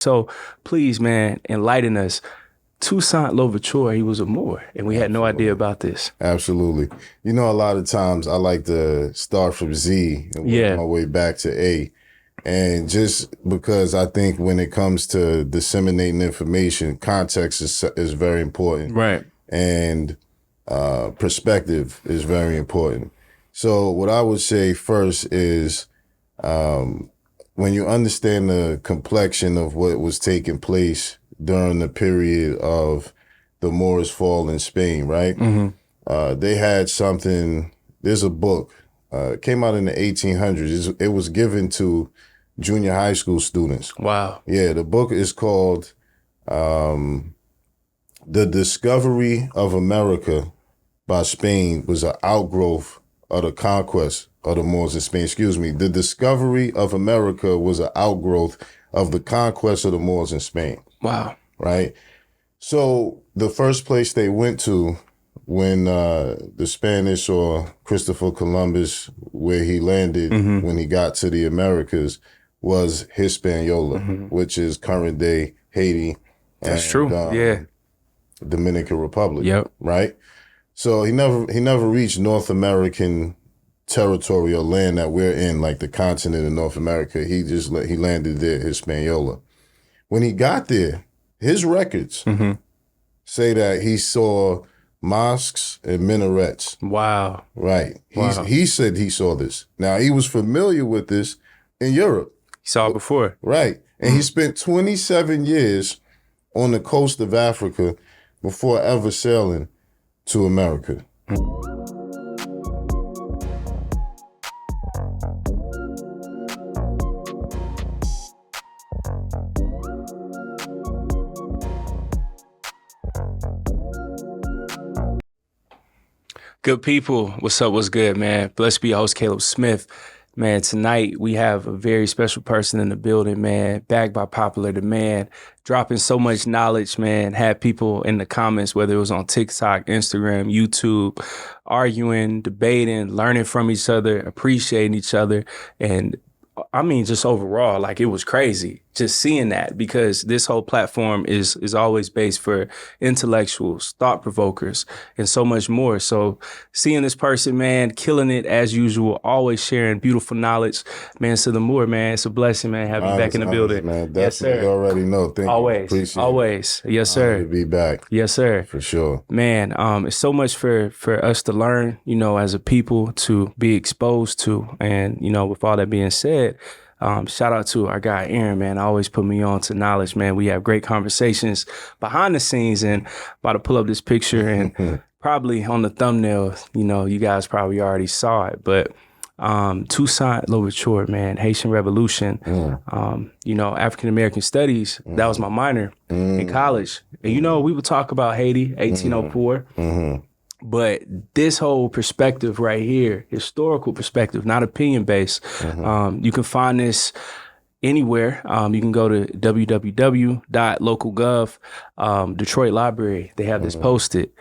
So please, man, enlighten us. Toussaint Louverture, he was a Moor, and we had no idea about this. Absolutely. You know, a lot of times I like to start from Z and work my way back to A. And just because I think when it comes to disseminating information, context is very important. Right. And perspective is very important. So what I would say first is when you understand the complexion of what was taking place during the period of the Moorish fall in Spain, right? They had something, there's a book, it came out in the 1800s. It was given to junior high school students. Wow. Yeah, the book is called The Discovery of America by Spain was an outgrowth of the conquest of the Moors in Spain. Excuse me. The Discovery of America was an outgrowth of the conquest of the Moors in Spain. Wow. Right? So the first place they went to when the Spanish or Christopher Columbus, where he landed when he got to the Americas, was Hispaniola, which is current day Haiti. That's true. Yeah. Dominican Republic. Yep. Right? So he never reached North American territory or land that we're in, like the continent of North America. He landed there, Hispaniola. When he got there, his records say that he saw mosques and minarets. Wow. Right. Wow. He said he saw this. Now, he was familiar with this in Europe. He saw it before. Right. And he spent 27 years on the coast of Africa before ever sailing to America. Good people, what's up, what's good, man? Blessed be your host, Caleb Smith. Man, tonight we have a very special person in the building, man, backed by popular demand, dropping so much knowledge, man. Had people in the comments, whether it was on TikTok, Instagram, YouTube, arguing, debating, learning from each other, appreciating each other. And I mean, just overall, like, it was crazy just seeing that, because this whole platform is always based for intellectuals, thought provokers, and so much more. So seeing this person, man, killing it as usual, always sharing beautiful knowledge. Mansa the Moor, man, it's a blessing, man, have you back in the building. Man, yes, sir. You already know. Thank always, you. Appreciate always. it. Yes, sir. To be back. Yes, sir. For sure. Man, it's so much for us to learn, you know, as a people, to be exposed to. And, you know, with all that being said, shout out to our guy, Aaron, man. Always put me on to knowledge, man. We have great conversations behind the scenes, and about to pull up this picture and probably on the thumbnail, you know, you guys probably already saw it, but Toussaint Louverture, man, Haitian Revolution, you know, African-American studies, that was my minor in college. And, you know, we would talk about Haiti, 1804. But this whole perspective right here, historical perspective, not opinion-based, you can find this anywhere. You can go to www.localgov, Detroit Library. They have this posted.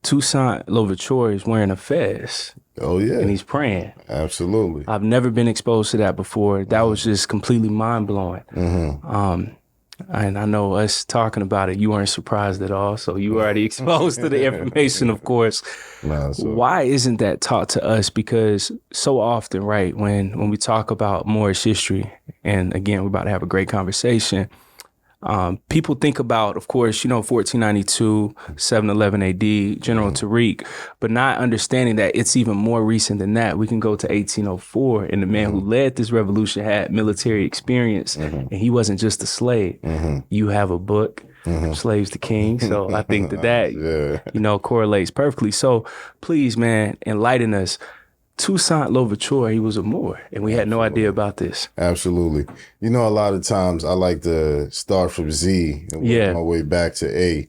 Toussaint Louverture is wearing a fez. Oh, yeah. And he's praying. Absolutely. I've never been exposed to that before. That was just completely mind-blowing. And I know us talking about it, you weren't surprised at all. So you were already exposed to the information, of course. Why isn't that taught to us? Because so often, right, when we talk about Moorish history, and again, we're about to have a great conversation, people think about, of course, you know, 1492, 711 AD, General Tariq, but not understanding that it's even more recent than that. We can go to 1804, and the man who led this revolution had military experience, and he wasn't just a slave. You have a book, Slaves to Kings, so I think that you know, correlates perfectly. So please, man, enlighten us. Toussaint Louverture, he was a Moor, and we had no idea about this. Absolutely. You know, a lot of times I like to start from Z and work my way back to A.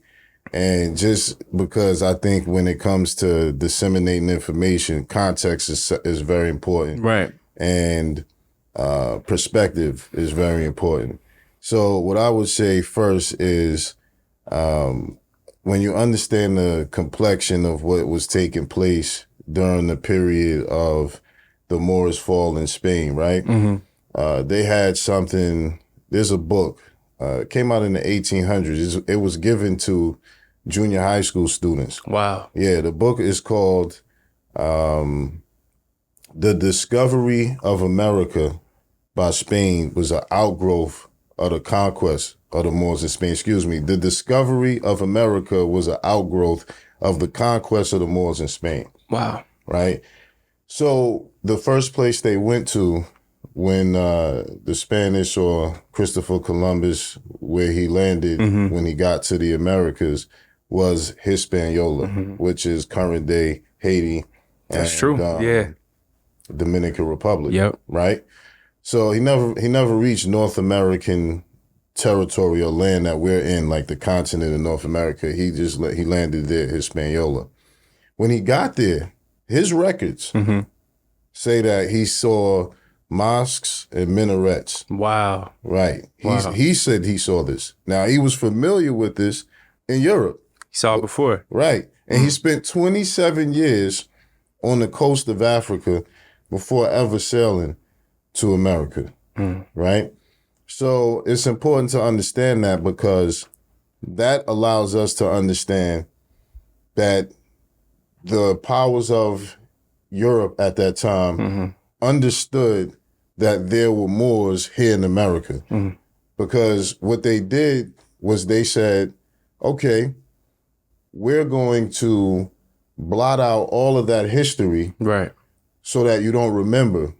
And just because I think when it comes to disseminating information, context is very important. Right. And perspective is very important. So what I would say first is when you understand the complexion of what was taking place during the period of the Moorish fall in Spain, right? They had something, there's a book, came out in the 1800s. It was given to junior high school students. Wow. Yeah, the book is called The Discovery of America by Spain was an outgrowth of the conquest of the Moors in Spain. Excuse me. The Discovery of America was an outgrowth of the conquest of the Moors in Spain. Wow. Right? So the first place they went to when the Spanish or Christopher Columbus, where he landed when he got to the Americas, was Hispaniola, which is current day Haiti. That's true. Yeah. Dominican Republic. Yep. Right. So he never reached North American territory or land that we're in, like the continent of North America. He landed there, Hispaniola. When he got there, his records say that he saw mosques and minarets. Wow. Right. Wow. He said he saw this. Now, he was familiar with this in Europe. He saw it before. Right. And he spent 27 years on the coast of Africa before ever sailing to America. Right. So it's important to understand that, because that allows us to understand that the powers of Europe at that time understood that there were Moors here in America. Because what they did was they said, okay, we're going to blot out all of that history, right, so that you don't remember.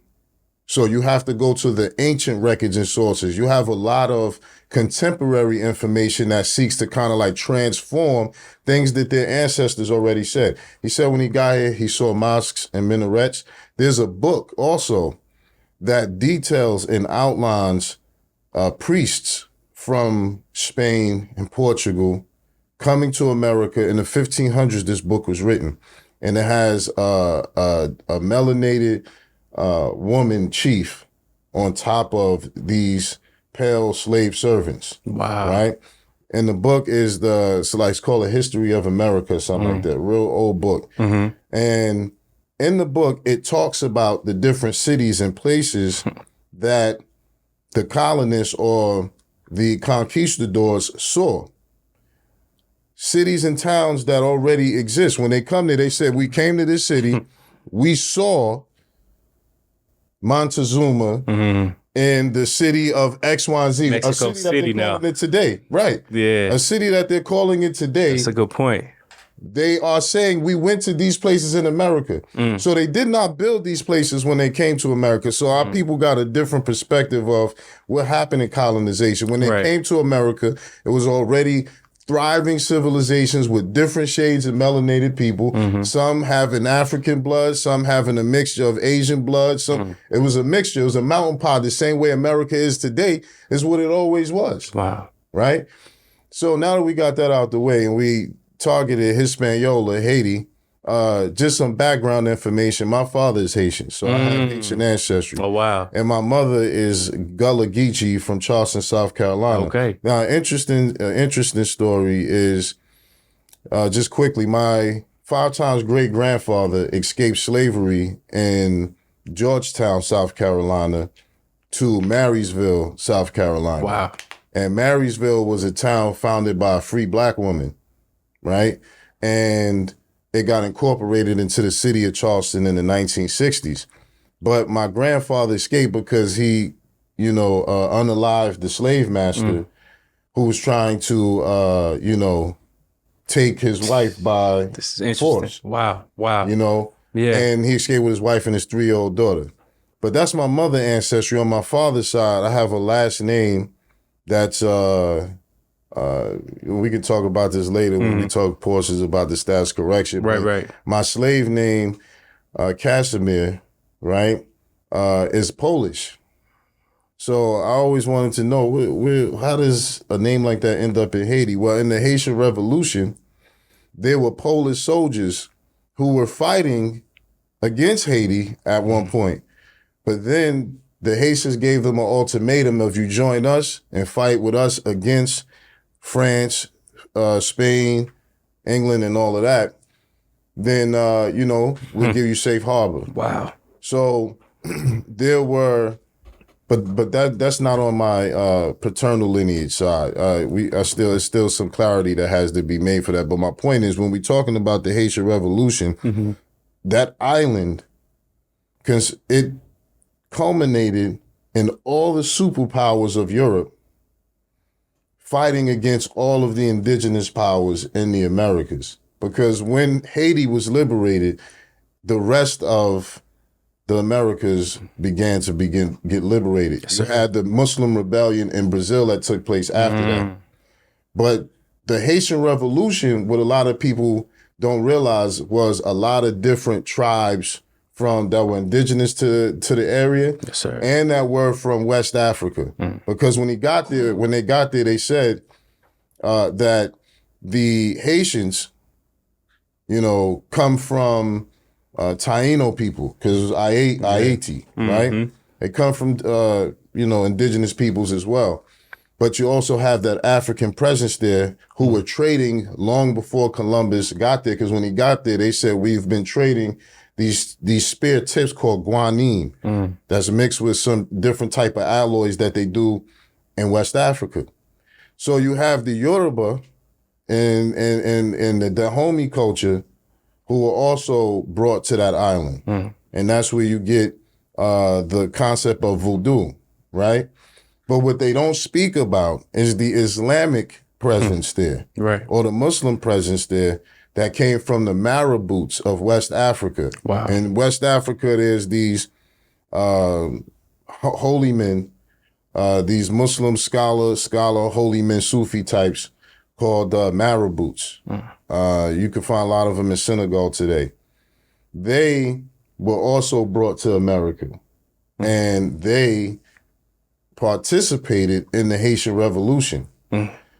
So you have to go to the ancient records and sources. You have a lot of contemporary information that seeks to kind of like transform things that their ancestors already said. He said when he got here, he saw mosques and minarets. There's a book also that details and outlines priests from Spain and Portugal coming to America. In the 1500s, this book was written, and it has a melanated woman chief on top of these pale slave servants. Wow. Right? And the book is it's called A History of America, something like that, real old book. And in the book, it talks about the different cities and places that the colonists or the conquistadors saw. Cities and towns that already exist. When they come there, they said, we came to this city, we saw Montezuma in the city of XYZ. Mexico a city City that they're now. calling it today. Right. Yeah. A city that they're calling it today. That's a good point. They are saying we went to these places in America. So they did not build these places when they came to America. So our people got a different perspective of what happened in colonization. When they came to America, it was already thriving civilizations with different shades of melanated people. Some having African blood, some having a mixture of Asian blood. It was a mixture. It was a melting pot. The same way America is today is what it always was. Wow. Right? So now that we got that out the way and we targeted Hispaniola, Haiti, just some background information. My father is Haitian, so I have Haitian ancestry. Oh, wow. And my mother is Gullah Geechee from Charleston, South Carolina. Okay. Now, interesting story is, just quickly, my 5 times great-grandfather escaped slavery in Georgetown, South Carolina, to Marysville, South Carolina. Wow. And Marysville was a town founded by a free black woman, right? And it got incorporated into the city of Charleston in the 1960s. But my grandfather escaped because he, unalived the slave master who was trying to, take his wife by This is interesting. force. Wow. Wow. Yeah. And he escaped with his wife and his 3-year-old daughter. But that's my mother ancestry. On my father's side, I have a last name that's, we can talk about this later when we talk portions about the status correction. Right. My slave name, Casimir, right, is Polish. So I always wanted to know, how does a name like that end up in Haiti? Well, in the Haitian Revolution, there were Polish soldiers who were fighting against Haiti at one point. But then the Haitians gave them an ultimatum of you join us and fight with us against France, Spain, England, and all of that, then, we'll give you safe harbor. Wow. So but but that's not on my paternal lineage side. There's still some clarity that has to be made for that. But my point is, when we're talking about the Haitian Revolution, that island, because it culminated in all the superpowers of Europe fighting against all of the indigenous powers in the Americas. Because when Haiti was liberated, the rest of the Americas began to get liberated. Yes, you had the Muslim rebellion in Brazil that took place after that. But the Haitian Revolution, what a lot of people don't realize, was a lot of different tribes that were indigenous to the area, Yes, sir. and that were from West Africa. Because when they got there, they said that the Haitians, come from Taino people, because it was Haiti, right? They come from, indigenous peoples as well. But you also have that African presence there who were trading long before Columbus got there, because when he got there, they said, we've been trading these spear tips called guanine that's mixed with some different type of alloys that they do in West Africa. So you have the Yoruba and the Dahomey culture who were also brought to that island. And that's where you get the concept of voodoo, right? But what they don't speak about is the Islamic presence there, right, or the Muslim presence there that came from the marabouts of West Africa. Wow. In West Africa, there's these holy men, these Muslim scholar holy men, Sufi types called marabouts. You can find a lot of them in Senegal today. They were also brought to America, and they participated in the Haitian Revolution.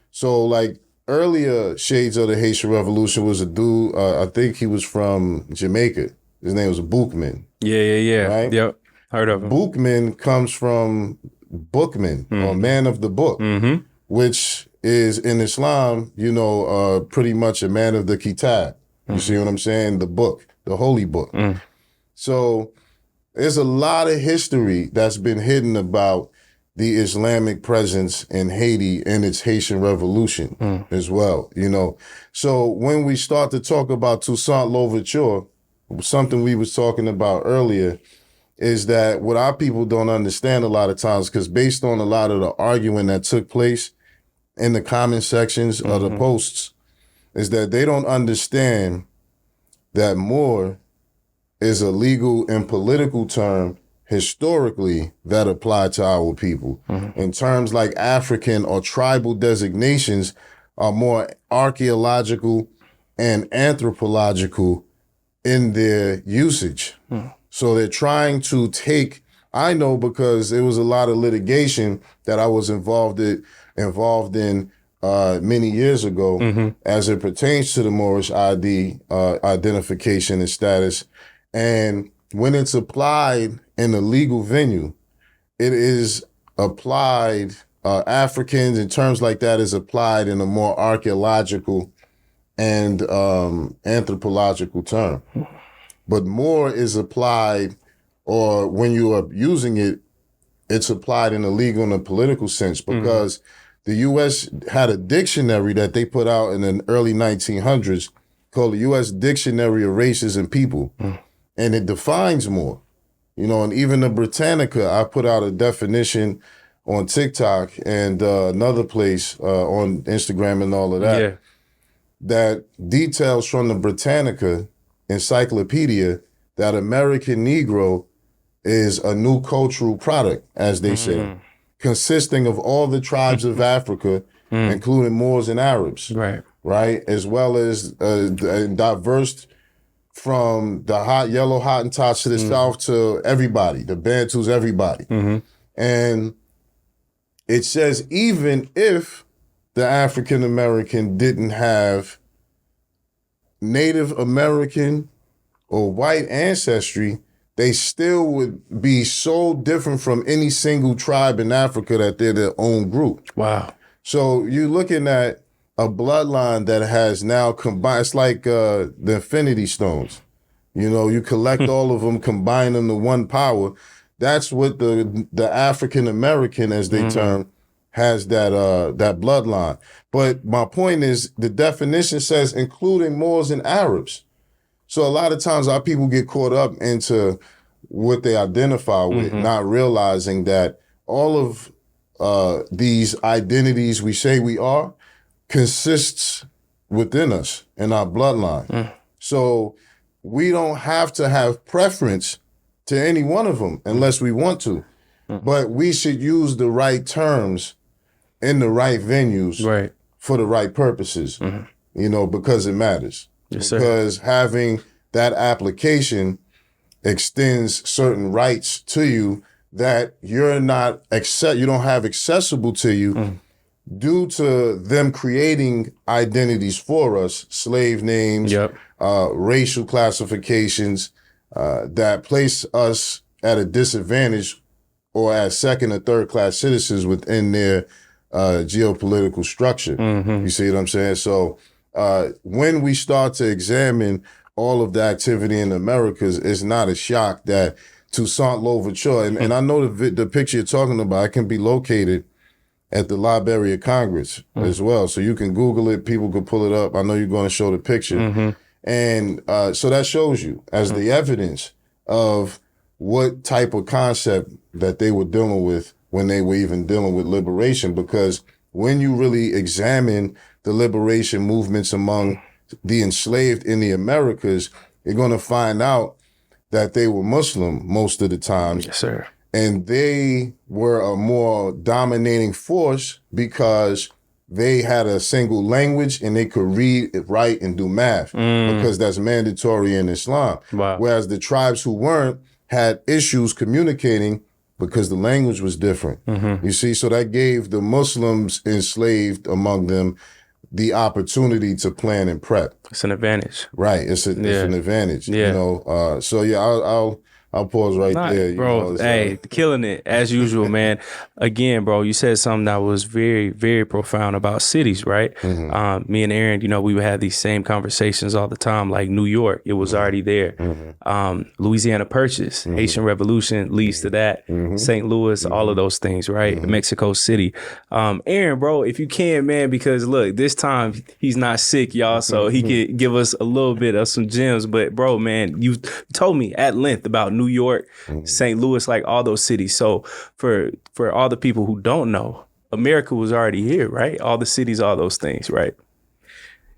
So like earlier shades of the Haitian Revolution was a dude, I think he was from Jamaica. His name was Bookman. Yeah. Right? Yep. Heard of him. Bookman comes from Bookman, or man of the book, which is in Islam, pretty much a man of the kitab. You see what I'm saying? The book, the holy book. So there's a lot of history that's been hidden about the Islamic presence in Haiti and its Haitian Revolution as well, So when we start to talk about Toussaint Louverture, something we was talking about earlier, is that what our people don't understand a lot of times, because based on a lot of the arguing that took place in the comment sections of the posts, is that they don't understand that Moor is a legal and political term historically that apply to our people. In terms like African or tribal designations are more archaeological and anthropological in their usage. So they're trying to I know because there was a lot of litigation that I was involved in many years ago as it pertains to the Moorish ID identification and status. And when it's applied in a legal venue, it is applied, Africans and terms like that is applied in a more archaeological and anthropological term. But Moor is applied, or when you are using it, it's applied in a legal and a political sense, because the U.S. had a dictionary that they put out in the early 1900s called the U.S. Dictionary of Races and People. And it defines Moor. And even the Britannica, I put out a definition on TikTok and another place on Instagram and all of that, that details from the Britannica encyclopedia that American Negro is a new cultural product, as they say, consisting of all the tribes of Africa, including Moors and Arabs, right? As well as diverse from the yellow Hottentots to the south to everybody, the Bantus, everybody. And it says even if the African American didn't have Native American or white ancestry, they still would be so different from any single tribe in Africa that they're their own group. Wow. So you're looking at a bloodline that has now combined. It's like the Infinity Stones. You collect all of them, combine them to one power. that's what the African American, as they term, has that bloodline. But my point is, the definition says including Moors and Arabs. So a lot of times our people get caught up into what they identify with, not realizing that all of these identities we say we are consists within us in our bloodline. So we don't have to have preference to any one of them unless we want to. But we should use the right terms in the right venues for the right purposes, you know, because it matters. Yes, because having that application extends certain rights to you that you don't have accessible to you due to them creating identities for us, slave names, racial classifications that place us at a disadvantage or as second or third class citizens within their geopolitical structure. You see what I'm saying? So when we start to examine all of the activity in the Americas, it's not a shock that Toussaint Louverture, and I know the picture you're talking about, it can be located at the Library of Congress as well. So you can Google it, people could pull it up. I know you're going to show the picture. And so that shows you as the evidence of what type of concept that they were dealing with when they were even dealing with liberation. Because when you really examine the liberation movements among the enslaved in the Americas, you're going to find out that they were Muslim most of the time. Yes, sir. And they were a more dominating force because they had a single language and they could read, write, and do math because that's mandatory in Islam. Wow. Whereas the tribes who weren't had issues communicating because the language was different. You see, so that gave the Muslims enslaved among them the opportunity to plan and prep. It's an advantage. Right. It's an advantage. You know. So yeah, I'll pause right there. Bro, hey, killing it as usual, man. Again, bro, you said something that was very, very profound about cities, right? Me and Aaron, you know, we would have these same conversations all the time. Like New York, it was already there. Louisiana Purchase, Haitian Revolution leads to that. St. Louis, all of those things, right? Mexico City. Aaron, bro, if you can, man, because look, this time he's not sick, y'all, so he could give us a little bit of some gems. But bro, man, you told me at length about New York, St. Louis, like all those cities. So for all the people who don't know, America was already here, right? All the cities, all those things, right?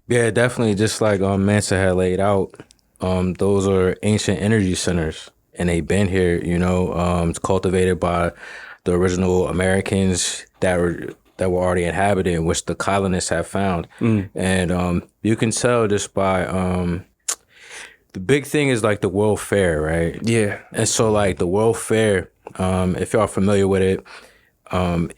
Yeah, definitely. Just like Mansa had laid out, those are ancient energy centers, and they've been here. You know, it's cultivated by the original Americans that were already inhabited, which the colonists have found, and you can tell just by the big thing is like the World Fair, right? Yeah. And so like the World Fair, if y'all are familiar with it,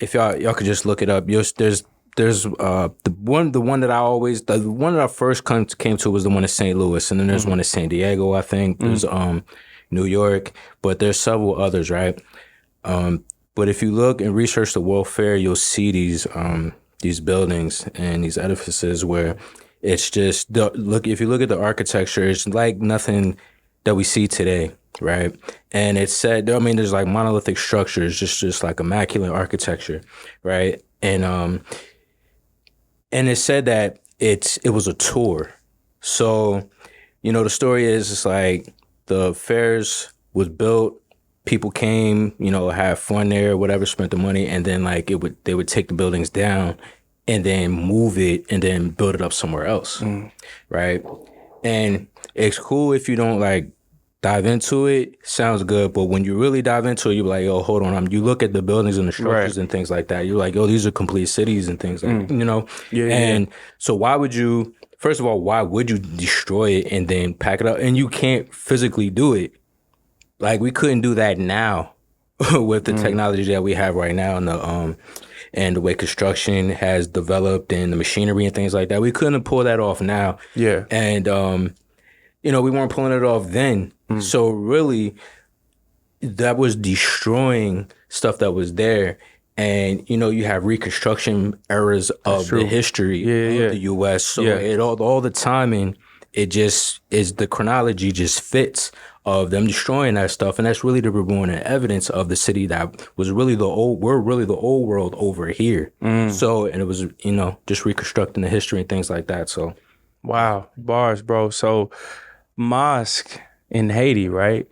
if y'all could just look it up. There's the one that I first came to was the one in St. Louis, and then there's one in San Diego, I think. There's New York, but there's several others, right? But if you look and research the World Fair, you'll see these buildings and these edifices where it's just if you look at the architecture, it's like nothing that we see today, right? And it's said, I mean, there's like monolithic structures, just like immaculate architecture, right? And it said that it was a tour. So, you know, the story is it's like the fairs was built, people came, you know, had fun there, whatever, spent the money, and then like they would take the buildings down and then move it and then build it up somewhere else, right? And it's cool if you don't like dive into it, sounds good, but when you really dive into it, you're like, yo, hold on, you look at the buildings and the structures and things like that, you're like, yo, these are complete cities and things like, you know? So why would you destroy it and then pack it up? And you can't physically do it. Like, we couldn't do that now with the technology that we have right now and the way construction has developed and the machinery and things like that. We couldn't pull that off now. Yeah. And, you know, we weren't pulling it off then. So really, that was destroying stuff that was there. And, you know, you have reconstruction eras of the history of the U.S. So all the timing, it just is, the chronology just fits of them destroying that stuff, and that's really the reborn evidence of the city that was really we're really the old world over here. So, and it was, you know, just reconstructing the history and things like that. So, Wow, bars, bro. So, mosque in Haiti, right?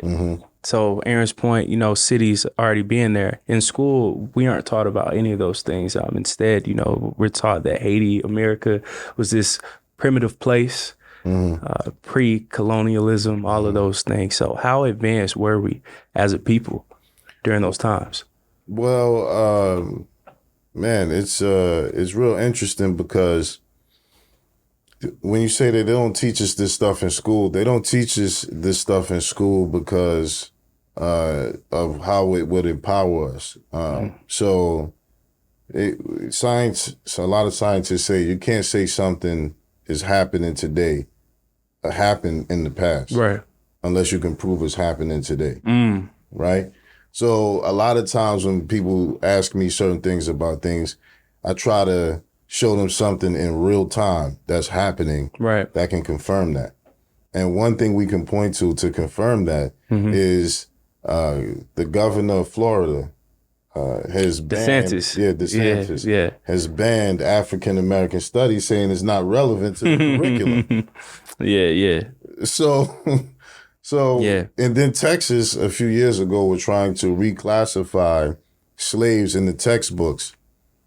So, Aaron's point, you know, cities already being there. In school, we aren't taught about any of those things. Instead, you know, we're taught that Haiti, America, was this primitive place, pre-colonialism, all of those things. So, how advanced were we as a people during those times? Well, man, it's real interesting because when you say that they don't teach us this stuff in school, they don't teach us this stuff in school because of how it would empower us. So science, so a lot of scientists say you can't say something is happening today, happened in the past, Right. unless you can prove it's happening today, right? So a lot of times when people ask me certain things about things, I try to show them something in real time that's happening Right. that can confirm that. And one thing we can point to confirm that is the governor of Florida has banned, DeSantis, has banned African American studies, saying it's not relevant to the curriculum. Yeah. So, and then Texas a few years ago were trying to reclassify slaves in the textbooks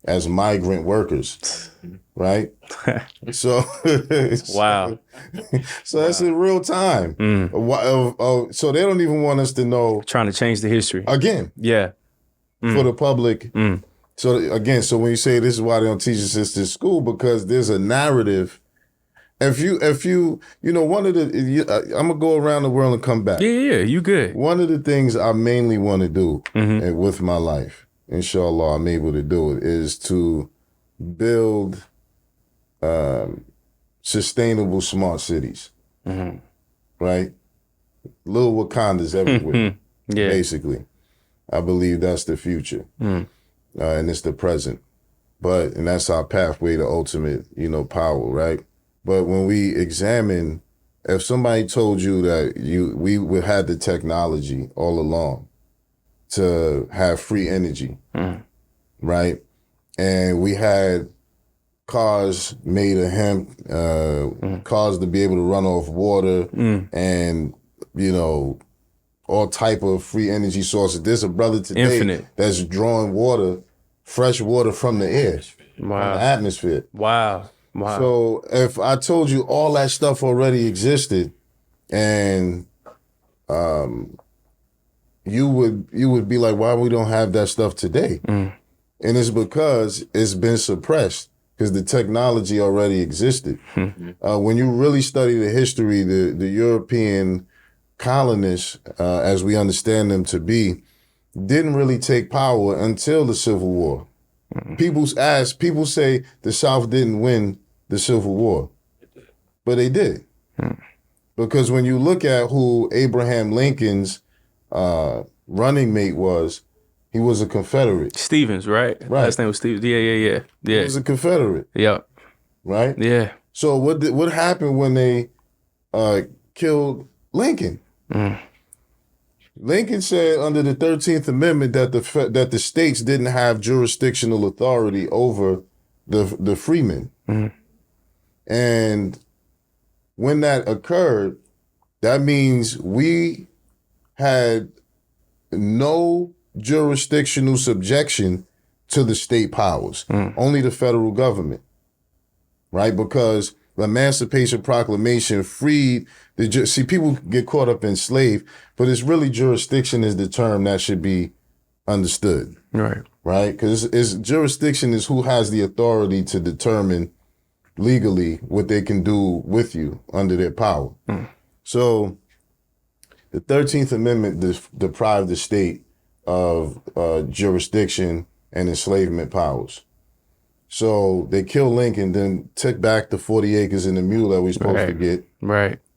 as migrant workers, right? So, Wow. So that's in real time. So they don't even want us to know. Trying to change the history. Again, Yeah. for the public. So again, so when you say this is why they don't teach us this in school, because there's a narrative. If you, you know, one of the, I'm gonna go around the world and come back. Yeah, you good. One of the things I mainly want to do with my life, inshallah, I'm able to do it, is to build sustainable smart cities, right? Little Wakandas everywhere, basically. I believe that's the future, and it's the present. And that's our pathway to ultimate, you know, power, right? But when we examine, if somebody told you that we had the technology all along to have free energy, right? And we had cars made of hemp, cars to be able to run off water, and, you know, all type of free energy sources. There's a brother today that's drawing water, fresh water from the air, from the atmosphere. Wow. So if I told you all that stuff already existed, and you would be like, why we don't have that stuff today? And it's because it's been suppressed, because the technology already existed. When you really study the history, the European colonists, as we understand them to be, didn't really take power until the Civil War. People say the South didn't win the Civil War, but they did. Because when you look at who Abraham Lincoln's running mate was, he was a Confederate. Stevens, right? Last name was Stevens. Yeah. He was a Confederate. Yeah. Right? Yeah. So what happened when they killed Lincoln? Lincoln said under the 13th Amendment that the states didn't have jurisdictional authority over the freemen. And when that occurred, that means we had no jurisdictional subjection to the state powers, only the federal government, right? Because the Emancipation Proclamation freed see, people get caught up in slave, but it's really jurisdiction is the term that should be understood. Right? Because jurisdiction is who has the authority to determine legally what they can do with you under their power. So the 13th Amendment deprived the state of jurisdiction and enslavement powers. So they killed Lincoln, then took back the 40 acres and the mule that we're supposed to get.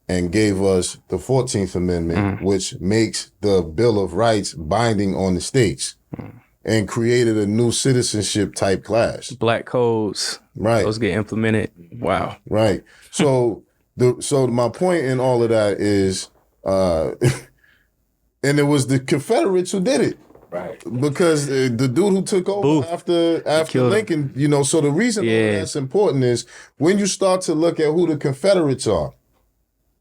And gave us the 14th Amendment, which makes the Bill of Rights binding on the states, and created a new citizenship type class. Black codes. Right. Those get implemented. Wow. Right. So my point in all of that is And it was the Confederates who did it. Right. Because the dude who took over Booth. after Lincoln, you know, so the reason why that's important is when you start to look at who the Confederates are,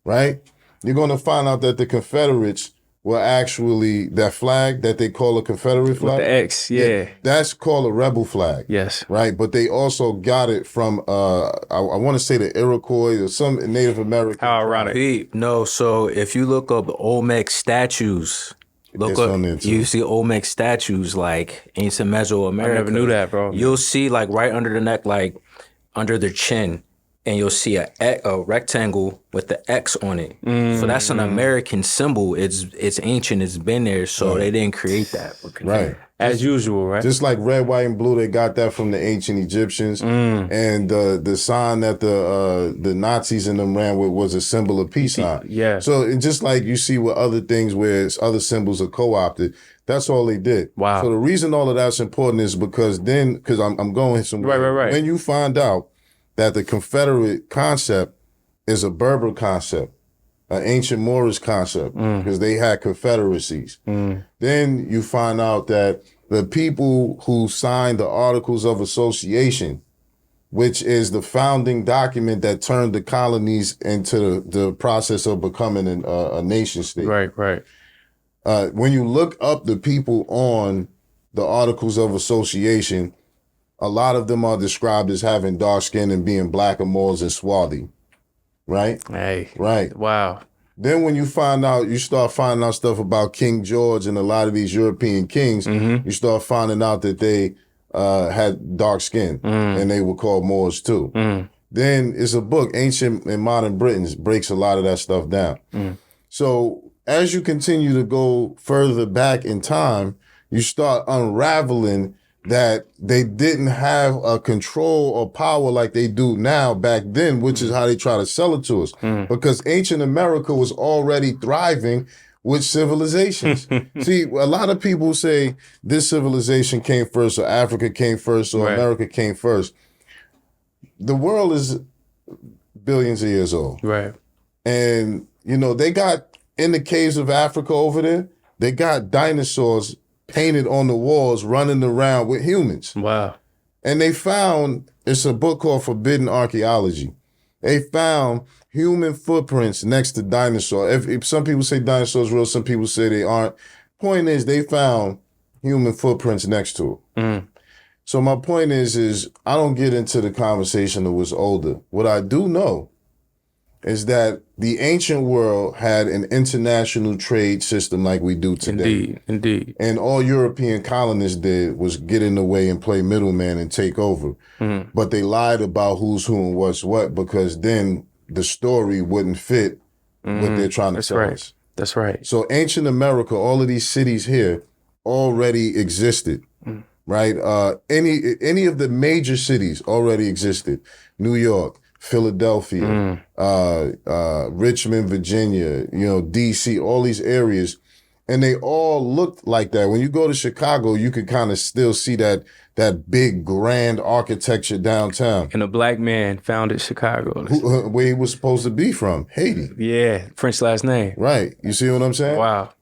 right? You're going to find out that the Confederates were actually that flag that they call a Confederate flag. With the X, yeah. That's called a rebel flag. Yes. Right? But they also got it from, I want to say the Iroquois or some Native American. How ironic. No, so if you look up Olmec statues, you see Olmec statues like ancient Mesoamerica. I never knew that, bro. You'll see like right under the neck, like under their chin, and you'll see a rectangle with the X on it. So that's an American symbol. It's ancient. It's been there. So they didn't create that. Right. As usual, right? Just like red, white, and blue, they got that from the ancient Egyptians. And the sign that the Nazis in them ran with was a symbol of peace sign. Yeah. So it's just like you see with other things where other symbols are co-opted, that's all they did. Wow. So the reason all of that's important is because I'm going somewhere. Right. When you find out that the Confederate concept is a Berber concept, an ancient Moorish concept, because they had confederacies. Then you find out that the people who signed the Articles of Association, which is the founding document that turned the colonies into the process of becoming a nation state. Right. When you look up the people on the Articles of Association, a lot of them are described as having dark skin and being black or Moors and swarthy, right? Hey. Right. Wow. Then when you start finding out stuff about King George and a lot of these European kings, you start finding out that they had dark skin and they were called Moors too. Then it's a book, Ancient and Modern Britons, breaks a lot of that stuff down. So as you continue to go further back in time, you start unraveling that they didn't have a control or power like they do now back then, which is how they try to sell it to us. Because ancient America was already thriving with civilizations. See, a lot of people say this civilization came first, or Africa came first, or America came first. The world is billions of years old. Right. And, you know, they got in the caves of Africa over there, they got dinosaurs painted on the walls running around with humans. Wow. And they found, it's a book called Forbidden Archaeology. They found human footprints next to dinosaurs. If some people say dinosaurs real, some people say they aren't. Point is, they found human footprints next to it. So my point is I don't get into the conversation of what's older. What I do know is that the ancient world had an international trade system like we do today. Indeed. And all European colonists did was get in the way and play middleman and take over. But they lied about who's who and what's what, because then the story wouldn't fit what they're trying to tell us. That's right. So ancient America, all of these cities here already existed, right? Any of the major cities already existed. New York, Philadelphia, Richmond, Virginia, you know, DC, all these areas. And they all looked like that. When you go to Chicago, you could kind of still see that big, grand architecture downtown. And a black man founded Chicago. Where he was supposed to be from, Haiti. Yeah, French last name. Right. You see what I'm saying? Wow.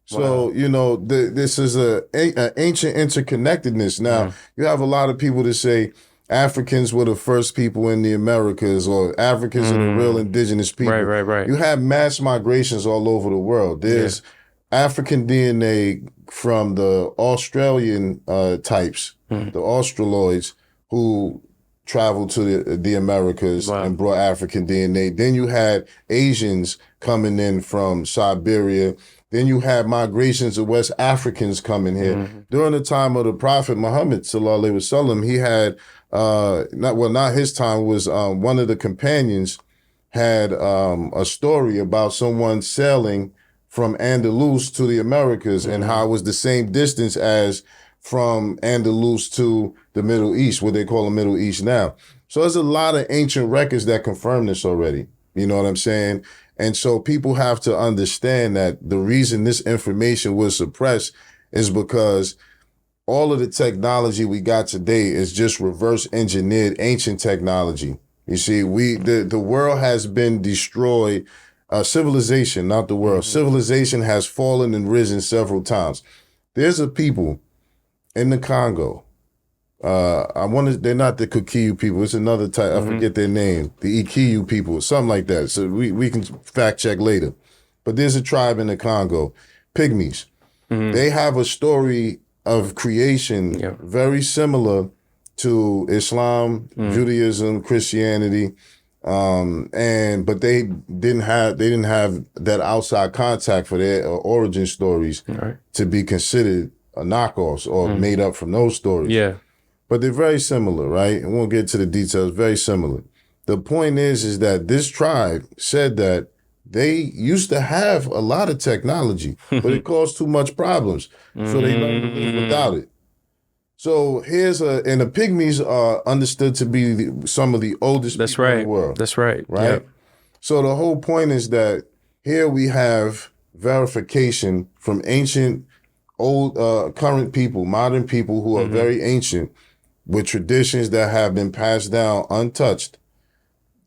So, you know, this is an ancient interconnectedness. Now, you have a lot of people that say Africans were the first people in the Americas, or Africans are the real indigenous people. Right. You have mass migrations all over the world. There's African DNA from the Australian types, the Australoids, who traveled to the Americas and brought African DNA. Then you had Asians coming in from Siberia. Then you had migrations of West Africans coming here. During the time of the Prophet Muhammad, sallallahu alaihi wasallam, he had, not his time, was one of the companions had a story about someone sailing from Andalus to the Americas and how it was the same distance as from Andalus to the Middle East, what they call the Middle East now. So there's a lot of ancient records that confirm this already. You know what I'm saying? And so people have to understand that the reason this information was suppressed is because all of the technology we got today is just reverse engineered ancient technology. You see, the world has been destroyed civilization, not the world. Civilization has fallen and risen several times. There's a people in the Congo. They're not the Kikiyu people. It's another type. I forget their name. The Ikiyu people, something like that. So we can fact check later. But there's a tribe in the Congo, Pygmies. They have a story of creation very similar to Islam, Judaism, Christianity, but they didn't have that outside contact for their origin stories to be considered knockoffs or made up from those stories. Yeah. But they're very similar, right? And we'll get to the details. Very similar. The point is that this tribe said that they used to have a lot of technology, but it caused too much problems. So they learned to live without it. So and the Pygmies are understood to be some of the oldest people in the world. That's right. Right? Yep. So the whole point is that here we have verification from ancient, current people, modern people who are very ancient with traditions that have been passed down untouched,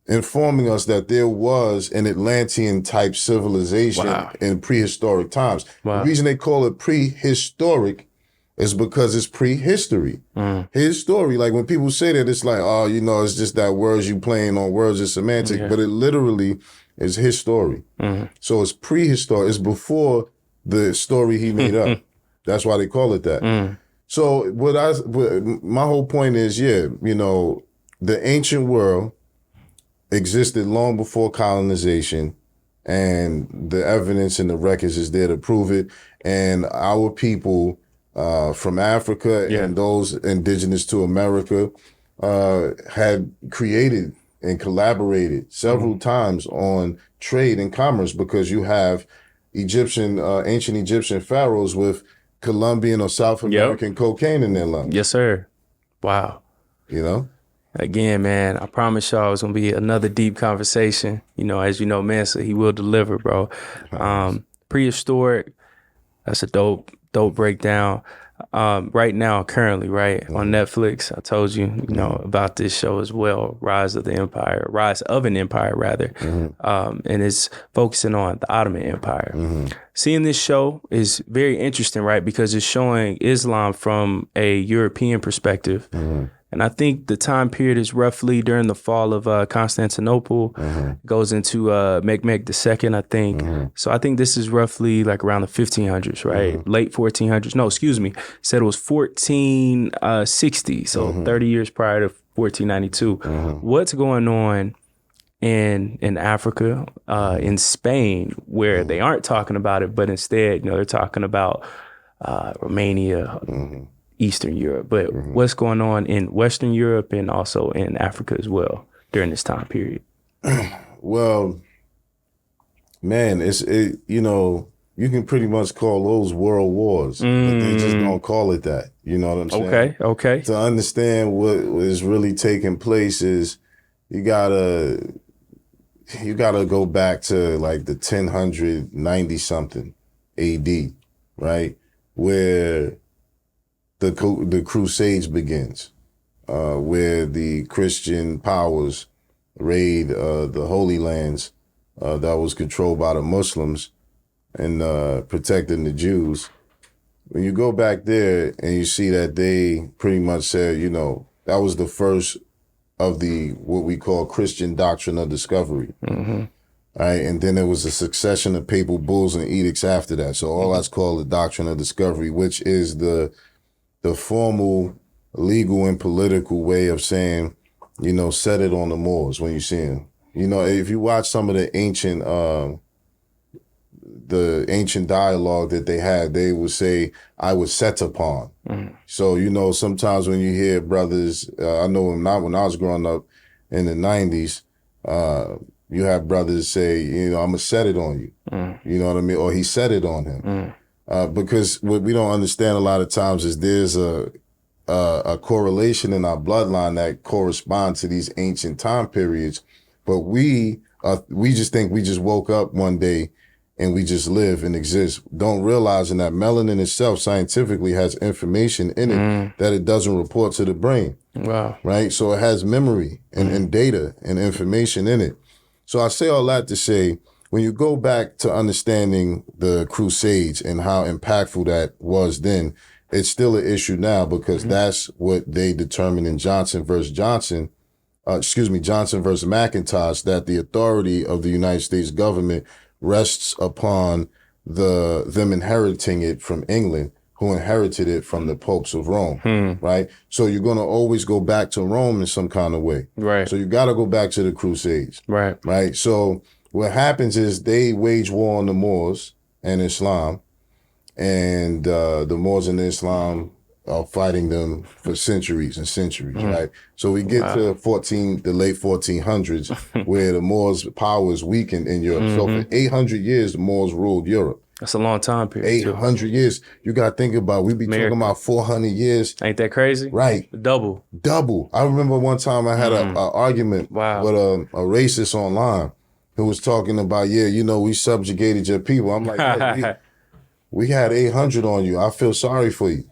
informing us that there was an Atlantean type civilization in prehistoric times. The reason they call it prehistoric is because it's prehistory. His story, like when people say that, it's like, oh, it's just that words you playing on words, it's semantic, but it literally is his story. So it's prehistoric. It's before the story he made up. That's why they call it that. So my whole point is, the ancient world existed long before colonization, and the evidence and the records is there to prove it. And our people from Africa and those indigenous to America had created and collaborated several times on trade and commerce, because you have ancient Egyptian pharaohs with Colombian or South American cocaine in their lungs. Yes, sir. Wow. Again, man, I promise y'all it's going to be another deep conversation. As you know, Mansa, he will deliver, bro. Prehistoric, that's a dope breakdown. Right now, currently, on Netflix, I told you, about this show as well, Rise of an Empire, rather. And it's focusing on the Ottoman Empire. Seeing this show is very interesting, right? Because it's showing Islam from a European perspective. And I think the time period is roughly during the fall of Constantinople. Goes into Mehmed II, I think. So I think this is roughly like around the 1500s, right? Late 1400s. No, excuse me. Said it was 1460. So 30 years prior to 1492. What's going on in Africa, in Spain, where they aren't talking about it, but instead, they're talking about Romania, Eastern Europe, but what's going on in Western Europe and also in Africa as well during this time period? Well, man, you can pretty much call those world wars, but they just don't call it that. You know what I'm saying? Okay. To understand what is really taking place is you gotta go back to like the 1090 something AD, right? Where the Crusades begins, where the Christian powers raid the Holy Lands that was controlled by the Muslims and protecting the Jews. When you go back there and you see that they pretty much said, that was the first of what we call Christian Doctrine of Discovery. Right? And then there was a succession of papal bulls and edicts after that. So all that's called the Doctrine of Discovery, which is the formal, legal, and political way of saying, set it on the Moors when you see them. If you watch some of the ancient dialogue that they had, they would say, I was set upon. So, sometimes when you hear brothers, I know when I was growing up in the 90s, you have brothers say, I'm going to set it on you. You know what I mean? Or he set it on him. Because what we don't understand a lot of times is there's a correlation in our bloodline that corresponds to these ancient time periods, but we just think we just woke up one day and we just live and exist, don't realizing that melanin itself scientifically has information in it that it doesn't report to the brain. Wow. Right? So it has memory and data and information in it. So I say all that to say, when you go back to understanding the Crusades and how impactful that was then, it's still an issue now because that's what they determined in Johnson versus McIntosh, that the authority of the United States government rests upon them inheriting it from England, who inherited it from the popes of Rome, right? So you're going to always go back to Rome in some kind of way. Right. So you got to go back to the Crusades. Right. Right. So what happens is they wage war on the Moors and Islam, and the Moors and Islam are fighting them for centuries and centuries, right? So we get to the late 1400s, where the Moors' power is weakened in Europe. So for 800 years, the Moors ruled Europe. That's a long time period. 800 years. You got to think about, we be talking about 400 years. Ain't that crazy? Right. Double. I remember one time I had an argument with a racist online who was talking about, we subjugated your people. I'm like, look, we had 800 on you. I feel sorry for you.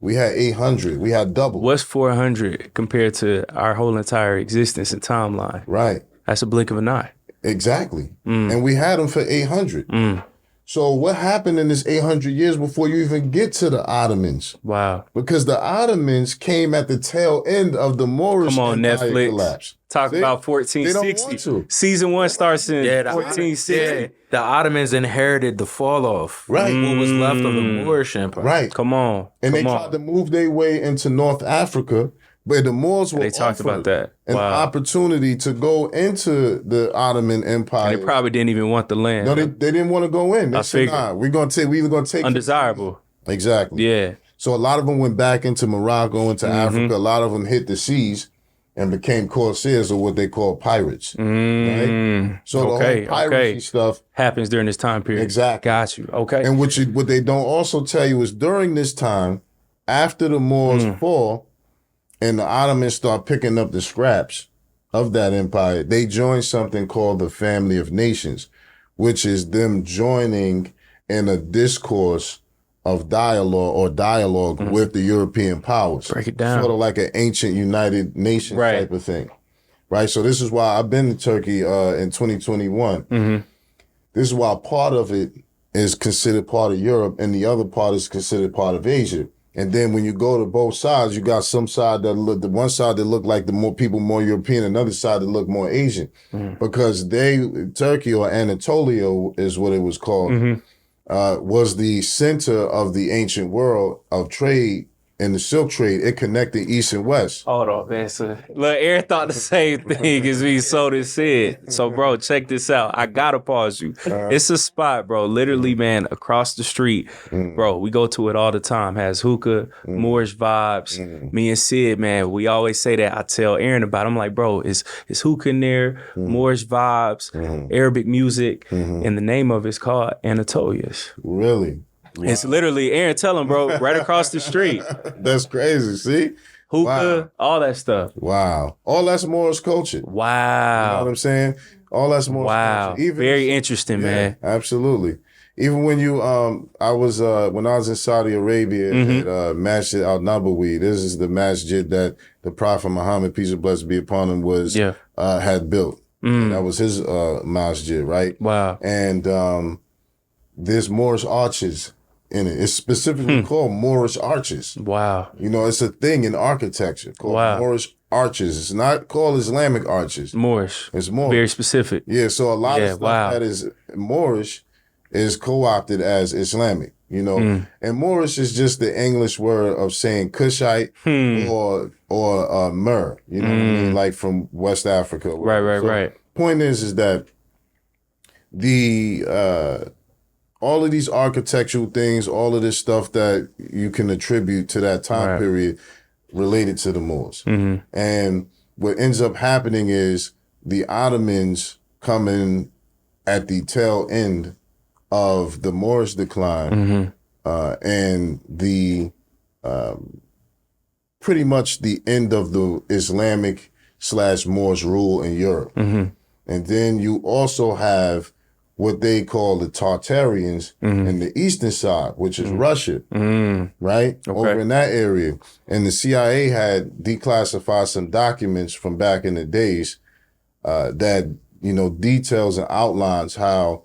We had 800. We had double. What's 400 compared to our whole entire existence and timeline? Right. That's a blink of an eye. Exactly. And we had them for 800. So what happened in this 800 years before you even get to the Ottomans? Wow. Because the Ottomans came at the tail end of the Moorish Empire Netflix. collapse. Talk about 1460. They don't want to. Season 1 starts in Yeah, 1460. The Ottomans inherited the fall off. Right. What was left of the Moorish Empire. Right. Come on. And they Come tried to move their way into North Africa, but the Moors were They talked about that. an opportunity to go into the Ottoman Empire. They probably didn't even want the land. No, they didn't want to go in. They said, figured. we either going to take Undesirable. Exactly. Yeah. So a lot of them went back into Morocco, into Africa. A lot of them hit the seas and became corsairs, or what they call pirates. Right? So the whole piracy stuff happens during this time period. Exactly. Got you. Okay. And what they don't also tell you is during this time, after the Moors fall and the Ottomans start picking up the scraps of that empire, they join something called the Family of Nations, which is them joining in a discourse of dialogue with the European powers. Break it down. Sort of like an ancient United Nations type of thing. Right? So this is why I've been to Turkey in 2021. This is why part of it is considered part of Europe and the other part is considered part of Asia. And then when you go to both sides, you got some side that look, the one side that look like the more people more European, another side that look more Asian, because Turkey, or Anatolia is what it was called, was the center of the ancient world of trade and the silk trade. It connected east and west. Hold on, man. So, look, Aaron thought the same thing as me, so this said. So, bro, check this out. I gotta pause you. It's a spot, bro, literally, man, across the street. Bro, we go to it all the time. Has hookah, Moorish vibes. Me and Sid, man, we always say that. I tell Aaron about it. I'm like, bro, it's hookah in there, Moorish vibes, Arabic music, and the name of it's called Anatolius. Really? Wow. It's literally, Aaron, tell him, bro, right across the street. That's crazy. See? Hookah, all that stuff. Wow. All that's Moorish culture. Wow. You know what I'm saying? All that's Moorish culture. Even, very interesting, man. Absolutely. Even when you, when I was in Saudi Arabia at Masjid al-Nabawi, this is the masjid that the Prophet Muhammad, peace and blessings be upon him, had built. That was his masjid, right? Wow. And there's Moorish arches in it. It's specifically called Moorish arches. Wow. You know, it's a thing in architecture called Moorish arches. It's not called Islamic arches. Moorish. It's Moorish. Very specific. Yeah, so a lot of stuff that is Moorish is co-opted as Islamic, you know. And Moorish is just the English word of saying Cushite or Myrrh, you know what I mean? Like from West Africa. Right. Point is that the all of these architectural things, all of this stuff that you can attribute to that time period related to the Moors. And what ends up happening is the Ottomans come in at the tail end of the Moorish decline and the pretty much the end of the Islamic / Moorish rule in Europe. And then you also have what they call the Tartarians in the eastern side, which is Russia, right? Over in that area. And the CIA had declassified some documents from back in the days that details and outlines how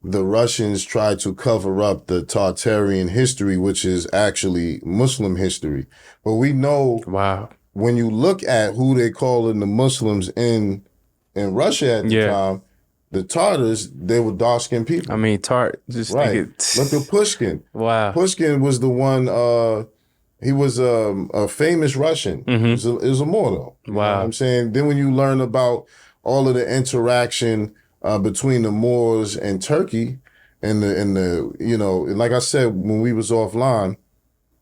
the Russians tried to cover up the Tartarian history, which is actually Muslim history. But we know Wow. when you look at who they calling the Muslims in Russia at the time, the Tartars, they were dark-skinned people. I mean, just right. think it. Look at Pushkin. Wow. Pushkin was the one, he was a famous Russian. He was a Moor, though. You know what I'm saying? Then when you learn about all of the interaction between the Moors and Turkey and the like I said, when we was offline,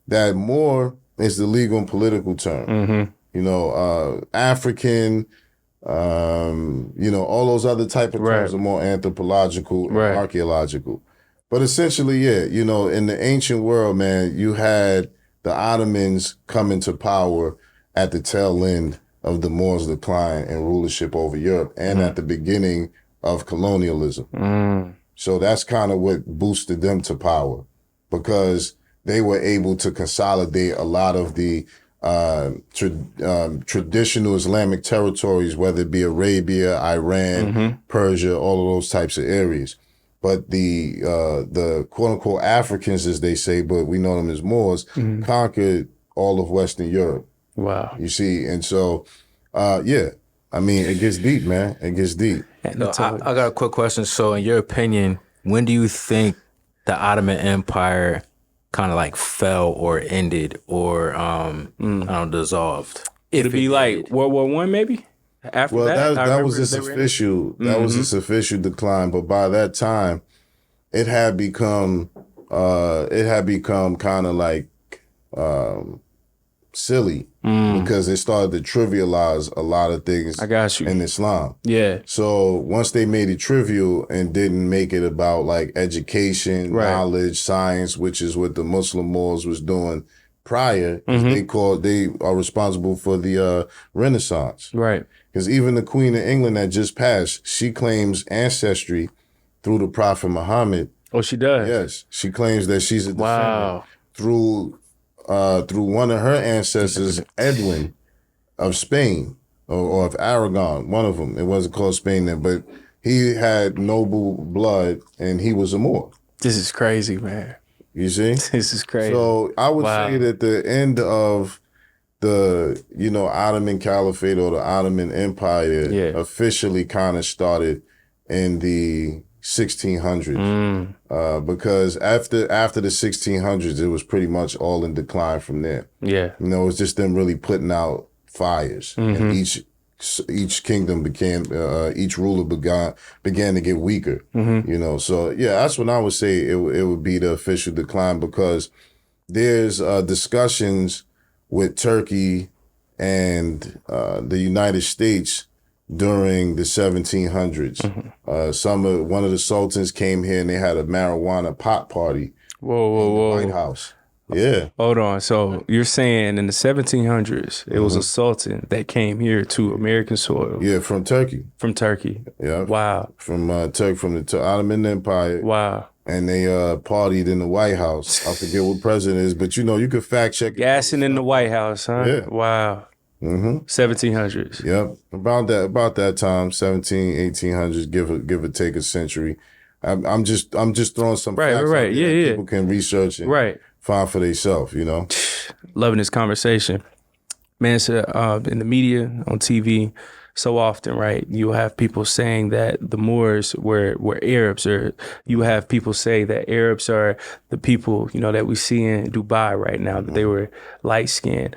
that Moor is the legal and political term. African, all those other type of terms are more anthropological and archaeological. But essentially, in the ancient world, man, you had the Ottomans come into power at the tail end of the Moors' decline and rulership over Europe and at the beginning of colonialism. So that's kind of what boosted them to power, because they were able to consolidate a lot of the traditional Islamic territories, whether it be Arabia, Iran, Persia, all of those types of areas. But the quote unquote Africans, as they say, but we know them as Moors, conquered all of Western Europe. Wow. You see, and so, I mean, it gets deep, man. It gets deep. No, I got a quick question. So, in your opinion, when do you think the Ottoman Empire kind of like fell or ended or dissolved? It'd be like World War I, maybe. After that was its official. That was its official decline. But by that time, it had become kind of like silly because they started to trivialize a lot of things. I got you. In Islam. Yeah. So once they made it trivial and didn't make it about like education, knowledge, science, which is what the Muslim Moors was doing prior, they are responsible for the Renaissance. Right. Because even the Queen of England that just passed, she claims ancestry through the Prophet Muhammad. Oh, she does? Yes. She claims that she's a descendant through one of her ancestors, Edwin of Spain or of Aragon, one of them. It wasn't called Spain then, but he had noble blood and he was a Moor. This is crazy, man. You see? This is crazy. So I would say that the end of the, Ottoman Caliphate or the Ottoman Empire officially kind of started in the 1600s. Because after the 1600s, it was pretty much all in decline from there. Yeah. It was just them really putting out fires. And each kingdom each ruler began to get weaker. So that's when I would say it would be the official decline, because there's discussions with Turkey and the United States during the 1700s. One of the sultans came here and they had a marijuana pot party. Whoa. In the White House. Yeah. Hold on. So you're saying in the 1700s, it was a sultan that came here to American soil? Yeah, from Turkey. From Turkey. Yeah. Wow. From the Ottoman Empire. Wow. And they partied in the White House. I forget what president it is, but you could fact check it. Gassing in the White House, huh? Yeah. Wow. 1700s. Yep. About that time, 1800s, give or take a century. I'm just throwing some facts out there that people can research and find for themselves, Loving this conversation. Man, so, in the media, on TV, so often, right, you have people saying that the Moors were Arabs, or you have people say that Arabs are the people, that we see in Dubai right now, that they were light-skinned.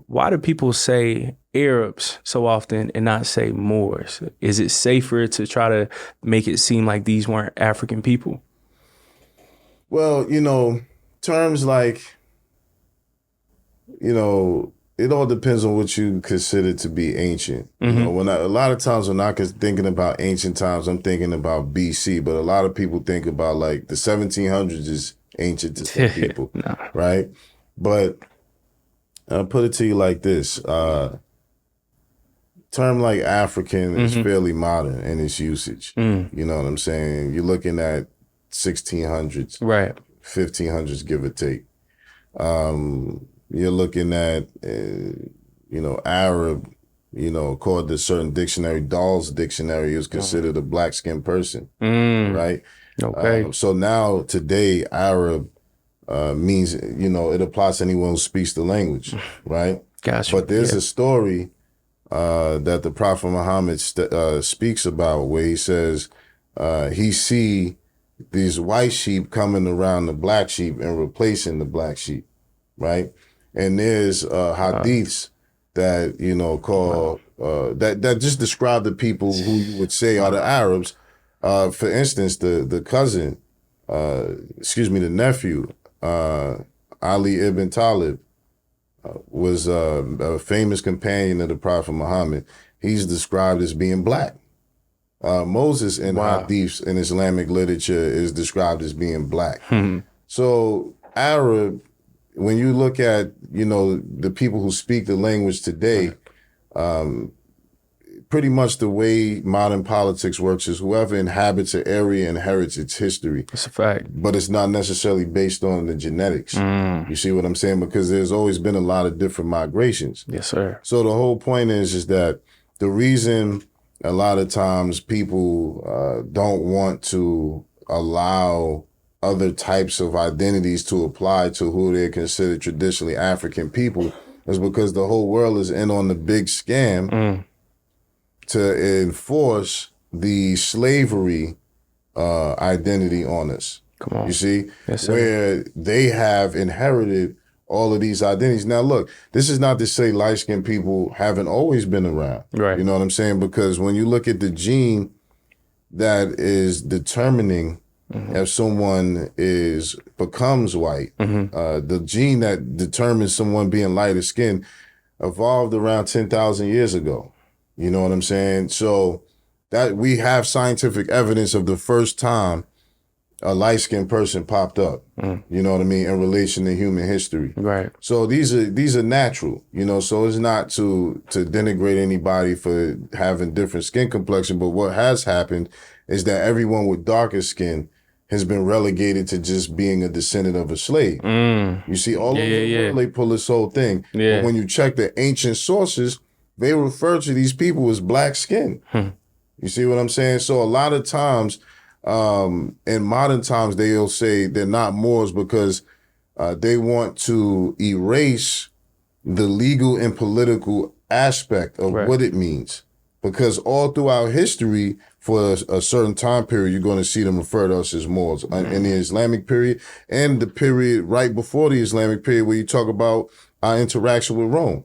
Why do people say Arabs so often and not say Moors? Is it safer to try to make it seem like these weren't African people? Well, terms like, it all depends on what you consider to be ancient. A lot of times when I'm thinking about ancient times, I'm thinking about BC, but a lot of people think about like the 1700s is ancient to some people, right? But I'll put it to you like this. Term like African is fairly modern in its usage. You know what I'm saying? You're looking at 1600s, right? 1500s, give or take. You're looking at, Arab according to certain dictionary, Dahl's dictionary, is considered a black-skinned person, Mm. right? Okay. So now today, Arab means, it applies to anyone who speaks the language, right? Gotcha. But there's a story that the Prophet Muhammad speaks about where he says he see these white sheep coming around the black sheep and replacing the black sheep, right? And there's hadiths that, call that just describe the people who you would say are the Arabs. For instance, the cousin, the nephew, Ali ibn Talib, was a famous companion of the Prophet Muhammad. He's described as being black. Moses in hadiths in Islamic literature is described as being black. So Arab, when you look at, the people who speak the language today, pretty much the way modern politics works is whoever inhabits an area inherits its history. That's a fact. But it's not necessarily based on the genetics. You see what I'm saying? Because there's always been a lot of different migrations. Yes, sir. So the whole point is that the reason a lot of times people don't want to allow other types of identities to apply to who they consider traditionally African people is because the whole world is in on the big scam to enforce the slavery identity on us. Come on. You see? Yes, sir. Where they have inherited all of these identities. Now, look, this is not to say light-skinned people haven't always been around. Right. You know what I'm saying? Because when you look at the gene that is determining if someone becomes white, the gene that determines someone being lighter skinned evolved around 10,000 years ago. You know what I'm saying? So that we have scientific evidence of the first time a light-skinned person popped up, you know what I mean, in relation to human history. Right. So these are natural, so it's not to denigrate anybody for having different skin complexion, but what has happened is that everyone with darker skin has been relegated to just being a descendant of a slave. You see, all over the world, they pull this whole thing. Yeah. But when you check the ancient sources, they refer to these people as black skin. You see what I'm saying? So a lot of times, in modern times, they'll say they're not Moors because they want to erase the legal and political aspect of what it means. Because all throughout history, for a certain time period, you're going to see them refer to us as Moors. In the Islamic period and the period right before the Islamic period where you talk about our interaction with Rome.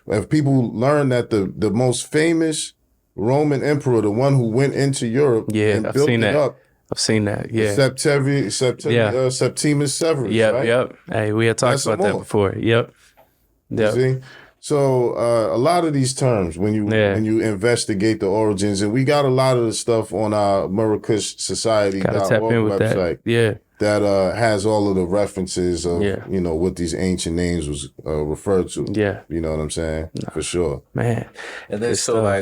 If people learn that the most famous Roman emperor, the one who went into Europe and I've built seen it that. up, I've seen that. Yeah. Septimus Severus. Yep. Right? Yep. Hey, we had talked about that before. Yep. You see? So a lot of these terms, when you investigate the origins, and we got a lot of the stuff on our MiracushSociety.org website that has all of the references of what these ancient names was referred to. Yeah, you know what I'm saying? For sure, man. And then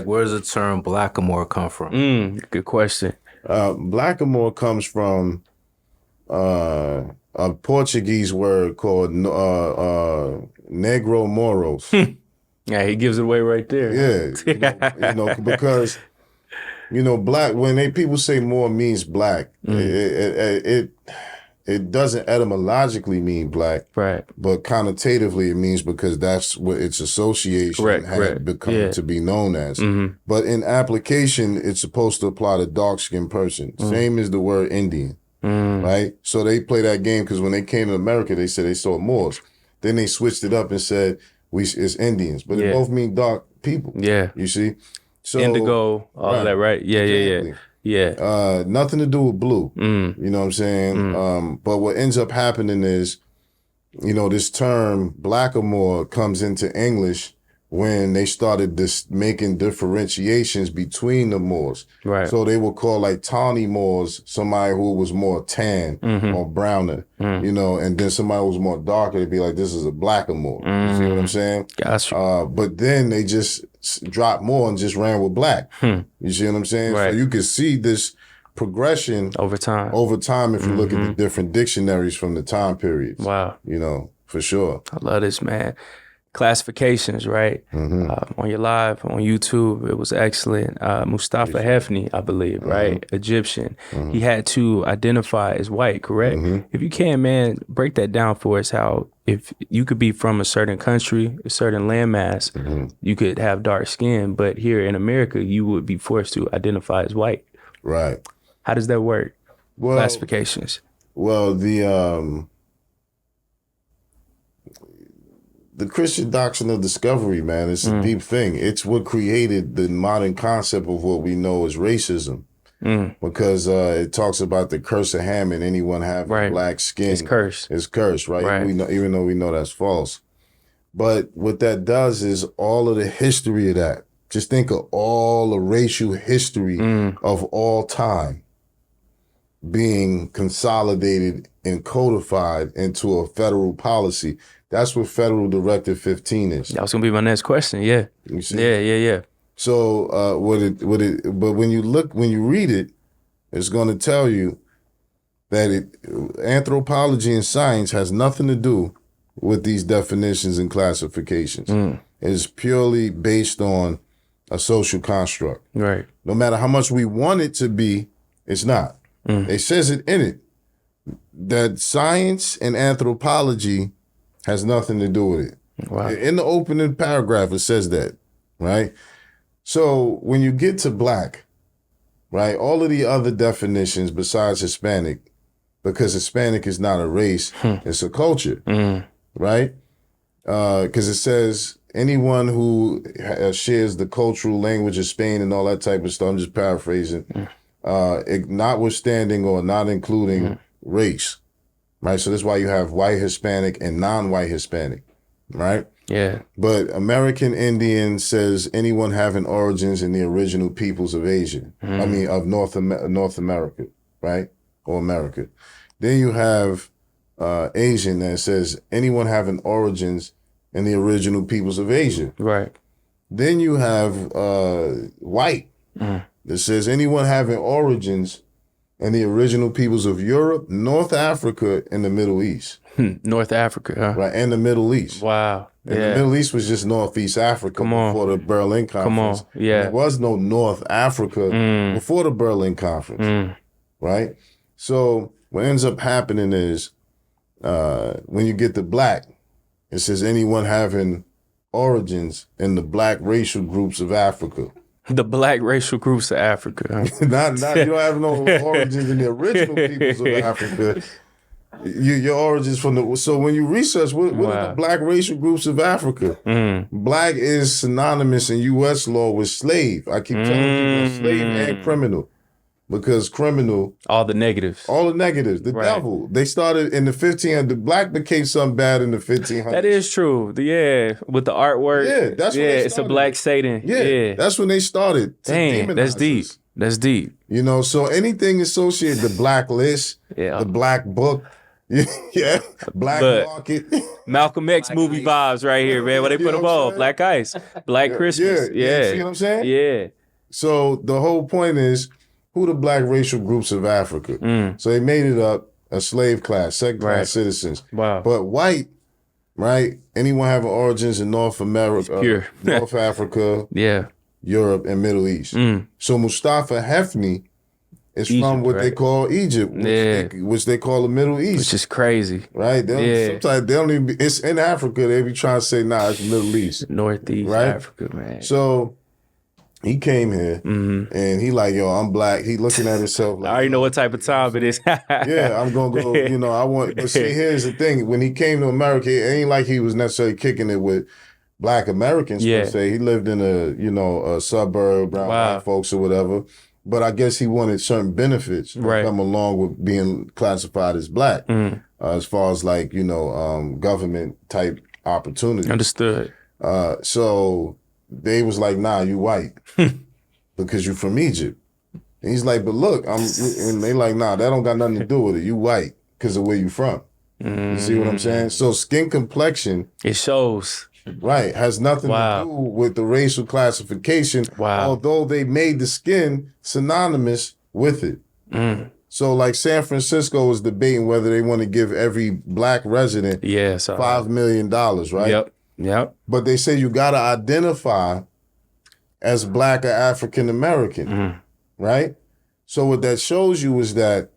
where does the term blackamoor come from? Good question. Blackamoor comes from a Portuguese word called Negro Moros. Yeah, he gives it away right there. Yeah, because black, when people say Moor means black, it doesn't etymologically mean black, right? But connotatively it means because that's what its association had become to be known as. But in application, it's supposed to apply to dark-skinned person. Same as the word Indian. Right? So they play that game because when they came to America, they said they saw Moors. Then they switched it up and said it's Indians, but they both mean dark people. Yeah. You see? So indigo, all of that, right? Yeah. Nothing to do with blue. You know what I'm saying? But what ends up happening is, this term blackamoor comes into English when they started making differentiations between the Moors. Right. So they would call tawny Moors somebody who was more tan or browner, and then somebody who was more darker, they'd be like, this is a blackamoor. You see what I'm saying? Gotcha. But then they just dropped Moor and just ran with black. You see what I'm saying? Right. So you can see this progression over time if you look at the different dictionaries from the time periods. Wow. For sure. I love this, man. classifications, right? On your live on YouTube, it was excellent. Mustafa Hefni, I believe, right? Egyptian. He had to identify as white, correct? If you can, man, break that down for us. How if you could be from a certain country, a certain landmass, you could have dark skin, but here in America, you would be forced to identify as white. Right. How does that work? Well, Classifications. Well, the Christian doctrine of discovery, man, it's a deep thing. It's what created the modern concept of what we know as racism. Because it talks about the curse of Ham and anyone having black skin. It's cursed. It's cursed, right? We know, even though we know that's false. But what that does is all of the history of that. Just think of all the racial history of all time being consolidated and codified into a federal policy. That's what Federal Directive 15 is. That was gonna be my next question. Yeah. You see? Yeah. So but when you read it, it's going to tell you that anthropology and science has nothing to do with these definitions and classifications. It's purely based on a social construct. Right. No matter how much we want it to be, it's not. It says it in it that science and anthropology has nothing to do with it. Wow. In the opening paragraph, it says that, right? So when you get to black, right, all of the other definitions besides Hispanic, because Hispanic is not a race, it's a culture, right? Because it says anyone who shares the cultural language of Spain and all that type of stuff, I'm just paraphrasing, notwithstanding or not including race, right? So that's why you have white Hispanic and non-white Hispanic, right? Yeah. But American Indian says anyone having origins in the original peoples of Asia. I mean, of North America, right? Or America. Then you have Asian that says anyone having origins in the original peoples of Asia. Right. Then you have white that says anyone having origins in the original peoples of Europe, North Africa, and the Middle East. North Africa, huh? Right, and the Middle East. Wow. And the Middle East was just Northeast Africa before the Berlin Conference. Yeah. There was no North Africa before the Berlin Conference, right? So what ends up happening is when you get to black, it says anyone having origins in the black racial groups of Africa. The black racial groups of Africa. Huh? not you don't have no origins in the original peoples of Africa. Your origins from the so when you research what are the black racial groups of Africa? Black is synonymous in U.S. law with slave. I keep telling people slave and criminal. Because criminal, all the negatives, the devil. They started in the 1500s. The black became something bad in the 1500s. That is true. Yeah, with the artwork. Yeah, that's when they it's a black Satan. Yeah, that's when they started. Dang, that's deep. That's deep. You know, so anything associated the black list, the black book, black market. Malcolm X movie vibes right here, man. Where they put them all, Black Ice, Black Christmas. Yeah. See what I'm saying? Yeah. So the whole point is, who the black racial groups of Africa? So they made it up a slave class, second class citizens. Wow. But white, right? Anyone having origins in North America, pure. North Africa, Europe, and Middle East. So Mustafa Hefni is Egypt, from what they call Egypt, which they call the Middle East. Which is crazy. Right? Sometimes they don't even it's in Africa, they be trying to say, nah, it's the Middle East. Northeast Africa, man. So he came here and he like, yo, I'm black. He looking at himself like, I already know what type of time it is. I'm gonna go, but see, here's the thing. When he came to America, it ain't like he was necessarily kicking it with black Americans per se. He lived in a suburb, brown white folks or whatever. But I guess he wanted certain benefits that come along with being classified as black, as far as like, government type opportunities. Understood. So they was like, nah, you white because you from Egypt. And he's like, but look, and they like, nah, that don't got nothing to do with it. You white because of where you from. You see what I'm saying? So skin complexion. It shows. Right. Has nothing to do with the racial classification. Although they made the skin synonymous with it. So like San Francisco is debating whether they want to give every black resident $5 million, right? Yep. Yep. but they say you got to identify as Black or African American, right? So what that shows you is that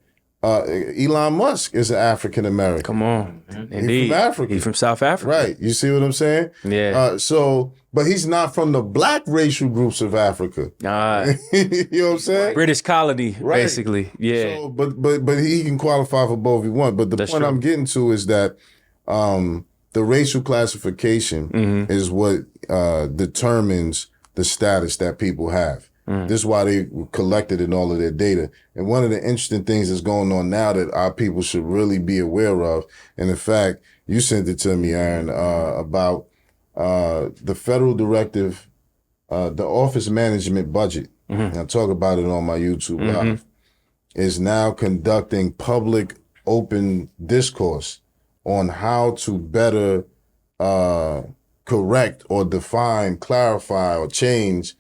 Elon Musk is an African American. Come on. Indeed. He's from Africa. He's from South Africa. Right. You see what I'm saying? Yeah. But he's not from the Black racial groups of Africa. You know what I'm saying? British colony, Right. basically. Yeah. So, but he can qualify for both if he wants. But the point I'm getting to is that the racial classification is what determines the status that people have. This is why they collected in all of their data. And one of the interesting things that's going on now that our people should really be aware of, and in fact, you sent it to me, Aaron, about the federal directive, the office management budget, and I talk about it on my YouTube Live, is now conducting public open discourse on how to better correct or define, clarify, or change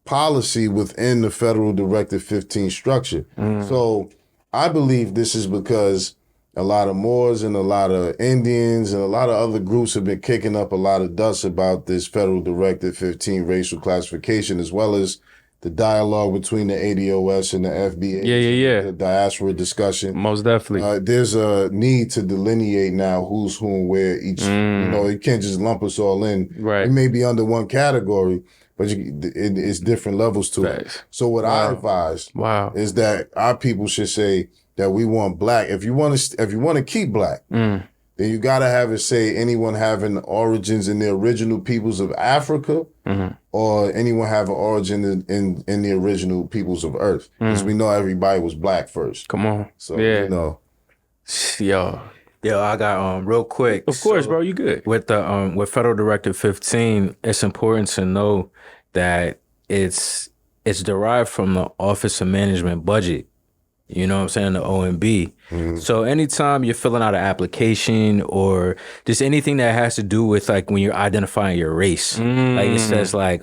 policy within the Federal Directive 15 structure. So I believe this is because a lot of Moors and a lot of Indians and a lot of other groups have been kicking up a lot of dust about this Federal Directive 15 racial classification, as well as the dialogue between the ADOS and the FBA. Yeah. The diaspora discussion. Most definitely. There's a need to delineate now who's who and where each, you can't just lump us all in. Right. We may be under one category, but it's different levels to it. So what I advise is that our people should say that we want Black. If you want to keep Black, then you got to have it say anyone having origins in the original peoples of Africa, or anyone having origin in the original peoples of Earth. Because we know everybody was Black first. Come on. So, Yo, I got real quick. Of course, bro, you good. With the with Federal Directive 15, it's important to know that it's derived from the Office of Management budget. You know what I'm saying? The OMB. So anytime you're filling out an application or just anything that has to do with like when you're identifying your race, like it says like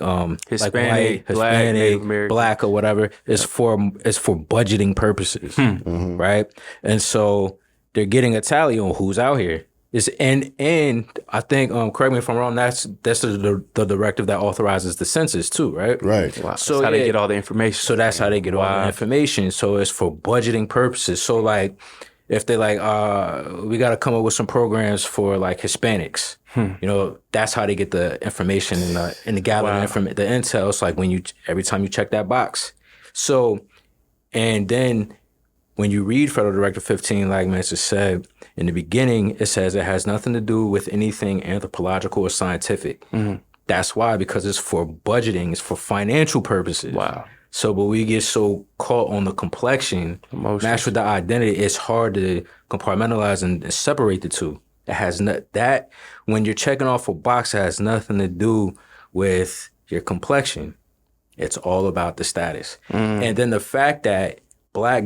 Hispanic, like white, Black, Native Hispanic, American. Black or whatever, it's for budgeting purposes, right? And so they're getting a tally on who's out here. And I think correct me if I'm wrong. That's the directive that authorizes the census too, right? Right. Wow. So that's how they get all the information. So that's how they get all the information. So it's for budgeting purposes. So like, if they like, we got to come up with some programs for like Hispanics. That's how they get the information and the gathering the intel. It's like every time you check that box. So, and then when you read Federal Directive 15, like Mansa said, in the beginning, it says it has nothing to do with anything anthropological or scientific. That's why, because it's for budgeting, it's for financial purposes. Wow. So, but we get so caught on the complexion, matched with the identity, it's hard to compartmentalize and separate the two. It has that when you're checking off a box, it has nothing to do with your complexion. It's all about the status. And then the fact that Black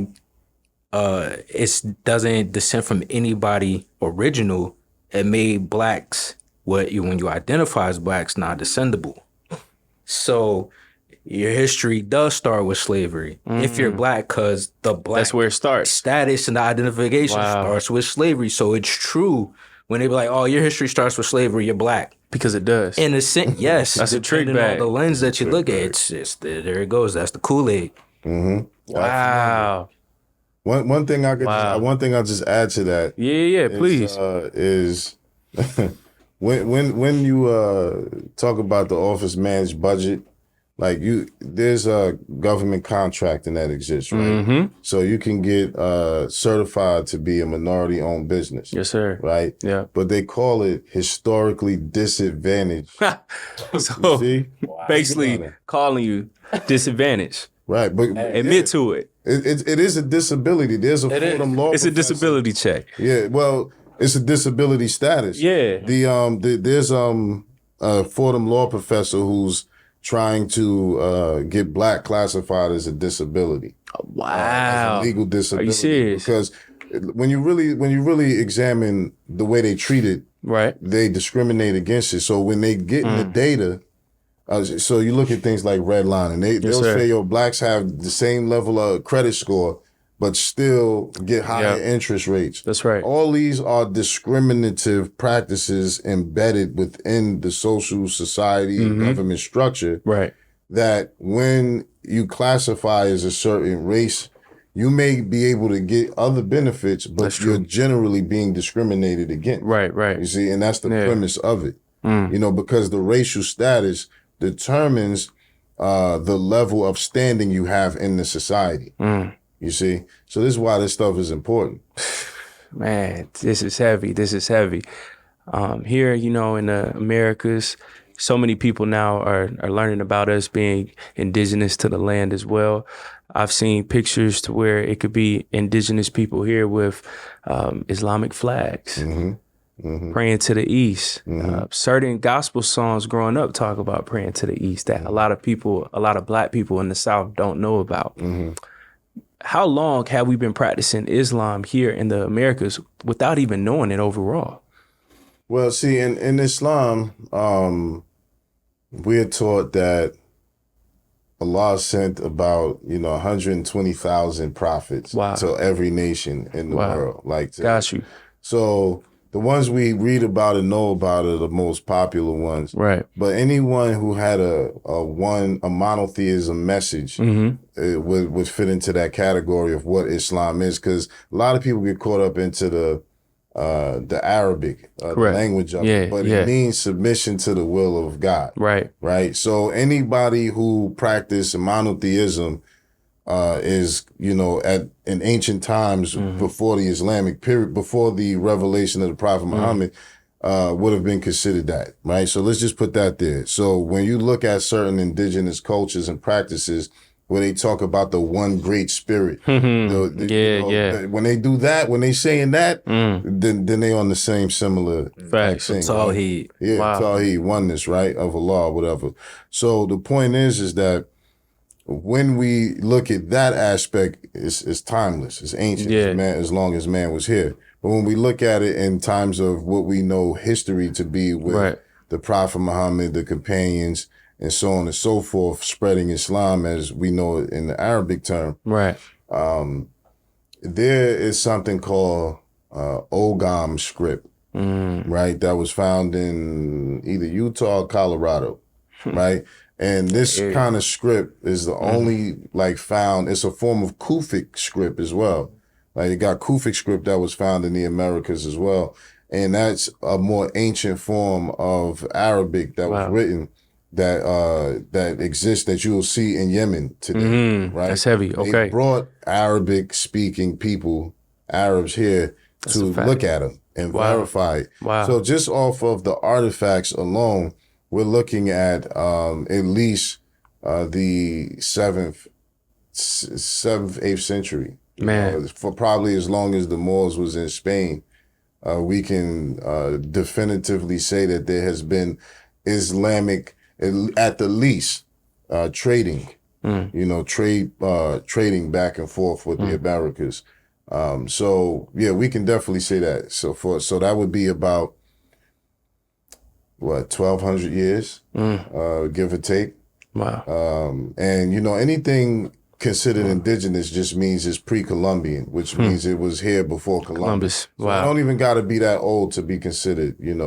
it doesn't descend from anybody original. It made Blacks when you identify as Blacks non-descendable. So your history does start with slavery if you're Black, because the Black that's where it starts. Status and the identification starts with slavery. So it's true when they be like, "Oh, your history starts with slavery. You're Black." Because it does. In a sense, yes. That's a trick depending bag. on the lens that you look at. It's there it goes. That's the Kool-Aid. Wow. One thing I'll just add to that. Yeah, please. Is when you talk about the office managed budget, like there's a government contracting that exists, right? So you can get certified to be a minority owned business. Yes, sir. Right? Yeah. But they call it historically disadvantaged. So See? basically calling you disadvantaged. Right, but Admit to it. It is a disability. There's a Fordham law. It's a professor. disability check. Yeah, well, it's a disability status. Yeah. There's a Fordham law professor who's trying to get Black classified as a disability. Wow. As a legal disability. Are you serious? Because when you really examine the way they treat it, Right. they discriminate against it. So when they get in the data, so you look at things like redlining, they'll say, Blacks have the same level of credit score but still get higher interest rates. That's right. All these are discriminative practices embedded within the social society government structure. Right. That when you classify as a certain race, you may be able to get other benefits, but you're generally being discriminated against. Right, right. You see, and that's the premise of it. You know, because the racial status determines the level of standing you have in the society. You see? So this is why this stuff is important. Man, this is heavy. This is heavy. Here, you know, in the Americas, so many people now are learning about us being indigenous to the land as well. I've seen pictures to where it could be indigenous people here with Islamic flags, praying to the east. Certain gospel songs growing up talk about praying to the east that a lot of black people in the South don't know about. How long have we been practicing Islam here in the Americas without even knowing it overall? Well, see, in Islam, we're taught that Allah sent about 120,000 prophets to every nation in the world. Got you. So the ones we read about and know about are the most popular ones. Right. But anyone who had a monotheism message would fit into that category of what Islam is, because a lot of people get caught up into the Arabic the language of it, but it means submission to the will of God. Right. Right. So anybody who practiced monotheism is, in ancient times before the Islamic period, before the revelation of the Prophet Muhammad, would have been considered that. Right. So let's just put that there. So when you look at certain indigenous cultures and practices, where they talk about the one great spirit. When they do that, when they saying that, then they on the same similar facts. Thing. Tawheed. Right? Yeah, Tawheed, oneness, right, of Allah, whatever. So the point is that when we look at that aspect, it's timeless, it's ancient, as long as man was here. But when we look at it in times of what we know history to be with the Prophet Muhammad, the companions, and so on and so forth, spreading Islam as we know it in the Arabic term. Right. There is something called Ogham script, right? That was found in either Utah or Colorado, right? And this kind of script is the only found, it's a form of Kufic script as well. Like you got Kufic script that was found in the Americas as well. And that's a more ancient form of Arabic that was written that exists, that you will see in Yemen today, right? That's heavy. Okay. They brought Arabic-speaking people, Arabs here, to look at them and verify it. Wow. So just off of the artifacts alone, we're looking at at least the 7th, 8th century. Man. For probably as long as the Moors was in Spain, we can definitively say that there has been Islamic, at the least, trading, trading back and forth with the Americas. So yeah, we can definitely say that. So that would be about 1,200 years, give or take. Wow. And anything considered indigenous just means it's pre-Columbian, which means it was here before Columbus. Wow. So I don't even got to be that old to be considered, talking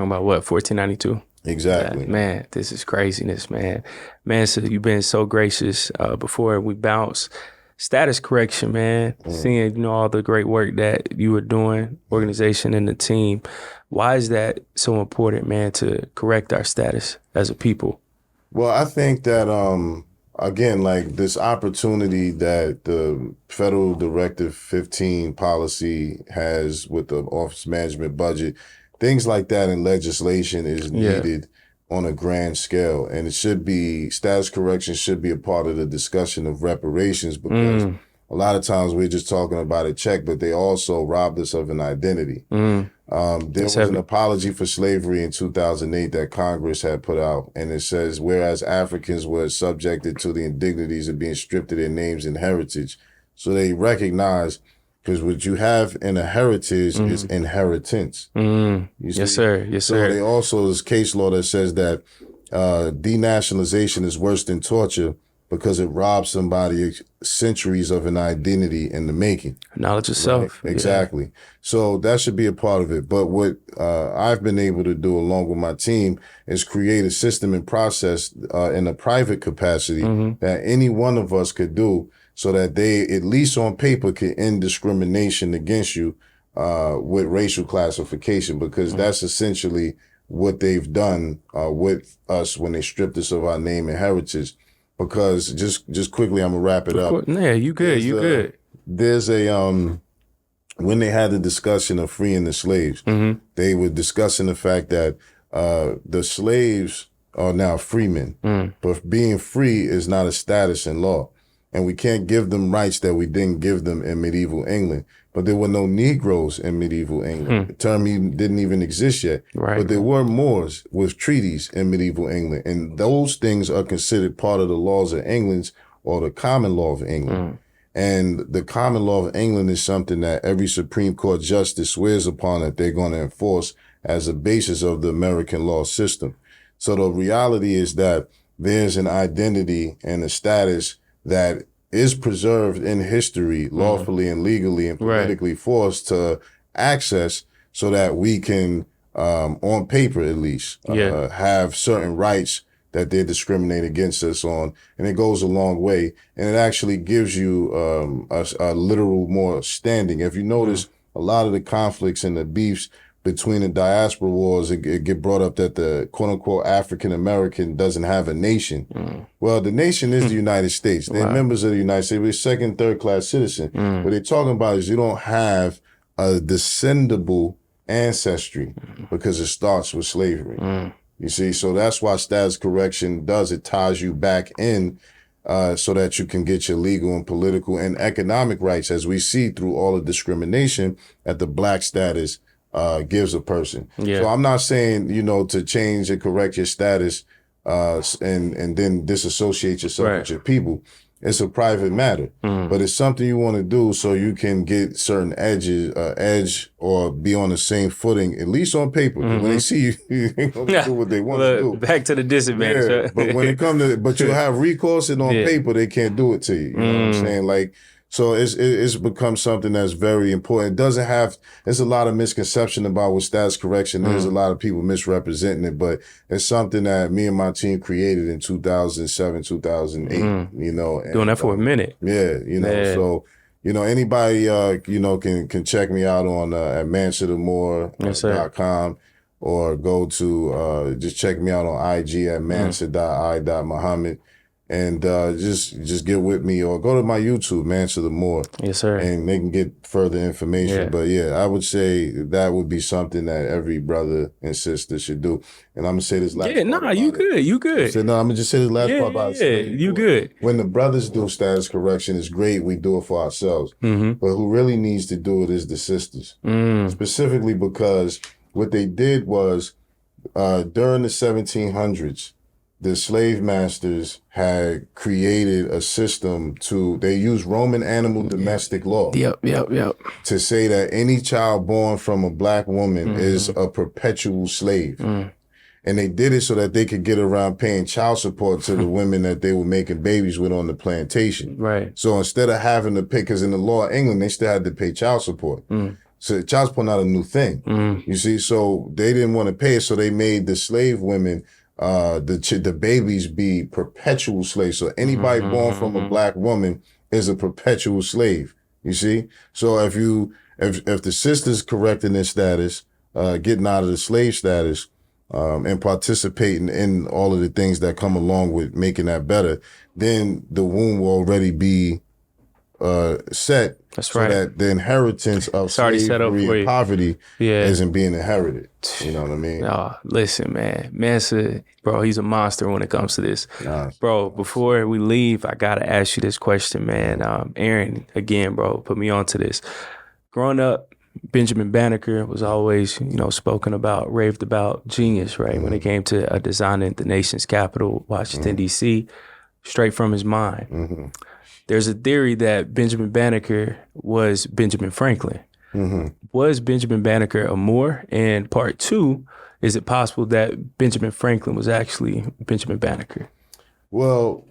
about what, 1492? Exactly. Man, this is craziness, man. Man, so you've been so gracious. Before we bounce, status correction, man. Seeing, all the great work that you were doing, organization and the team. Why is that so important, man, to correct our status as a people? Well, I think that, again, this opportunity that the Federal Directive 15 policy has with the office management budget, things like that in legislation is needed on a grand scale. And it should be, status correction should be a part of the discussion of reparations, because a lot of times we're just talking about a check, but they also robbed us of an identity. There was an apology for slavery in 2008 that Congress had put out. And it says, whereas Africans were subjected to the indignities of being stripped of their names and heritage. So they recognize, because what you have in a heritage is inheritance. Yes, sir. Yes, sir. So they also, there's case law that says that denationalization is worse than torture because it robs somebody centuries of an identity in the making. Knowledge of self. Right? Exactly. Yeah. So that should be a part of it. But what I've been able to do along with my team is create a system and process in a private capacity that any one of us could do so that they, at least on paper, can end discrimination against you with racial classification, because that's essentially what they've done with us when they stripped us of our name and heritage. Because just quickly, I'm gonna wrap it up. Yeah, you good. Good. There's a when they had the discussion of freeing the slaves, they were discussing the fact that the slaves are now freemen, but being free is not a status in law, and we can't give them rights that we didn't give them in medieval England. But there were no Negroes in medieval England. The term didn't even exist yet. Right. But there were Moors with treaties in medieval England. And those things are considered part of the laws of England, or the common law of England. And the common law of England is something that every Supreme Court justice swears upon that they're going to enforce as a basis of the American law system. So the reality is that there's an identity and a status that is preserved in history lawfully and legally and politically for us to access, so that we can, on paper at least, have certain rights that they discriminate against us on. And it goes a long way. And it actually gives you a literal more standing. If you notice, a lot of the conflicts and the beefs between the diaspora wars, it get brought up that the quote unquote African American doesn't have a nation. Well, the nation is the United States. They're members of the United States. We're second, third class citizen. What they're talking about is you don't have a descendable ancestry because it starts with slavery. You see, so that's why status correction does. It ties you back in so that you can get your legal and political and economic rights, as we see through all the discrimination that the black status gives a person. So I'm not saying, to change and correct your status and then disassociate yourself with your people. It's a private matter, but it's something you want to do so you can get certain edge or be on the same footing, at least on paper. When they see you, they're going to do what they want to do. Back to the disadvantage. Yeah, but when it comes to, but you have recourse, and on paper, they can't do it to you. You know what I'm saying? Like, so it's become something that's very important. It doesn't have, there's a lot of misconception about what status correction is. A lot of people misrepresenting it, but it's something that me and my team created in 2007, 2008, And, doing that for a minute. So, anybody, can check me out on at Mansa the Moor .com, or go to, just check me out on IG at mansa.i.muhammad. And just get with me, or go to my YouTube, Mansa the Moor. Yes, sir. And they can get further information. But I would say that would be something that every brother and sister should do. And I'm gonna say this last part. You good. I'm gonna just say this last part about it. You good. When the brothers do status correction, it's great. We do it for ourselves. But who really needs to do it is the sisters. Specifically because what they did was, during the 1700s, the slave masters had created a system they used Roman animal domestic law. Yep. To say that any child born from a black woman is a perpetual slave. And they did it so that they could get around paying child support to the women that they were making babies with on the plantation. Right. So instead of having to pay, because in the law of England, they still had to pay child support. So child support not a new thing. You see, so they didn't want to pay it, so they made the slave women the babies be perpetual slaves. So anybody born from a black woman is a perpetual slave. You see? So if the sisters correcting their status, getting out of the slave status, and participating in all of the things that come along with making that better, then the womb will already be set. That's right. So that the inheritance of slavery and poverty isn't being inherited. You know what I mean? Oh, listen, man. Mansa, bro, he's a monster when it comes to this. Bro, before we leave, I got to ask you this question, man. Aaron, again, bro, put me onto this. Growing up, Benjamin Banneker was always, spoken about, raved about, genius, right? When it came to designing the nation's capital, Washington, D.C., straight from his mind. There's a theory that Benjamin Banneker was Benjamin Franklin. Was Benjamin Banneker a Moor? And part two, is it possible that Benjamin Franklin was actually Benjamin Banneker? Well,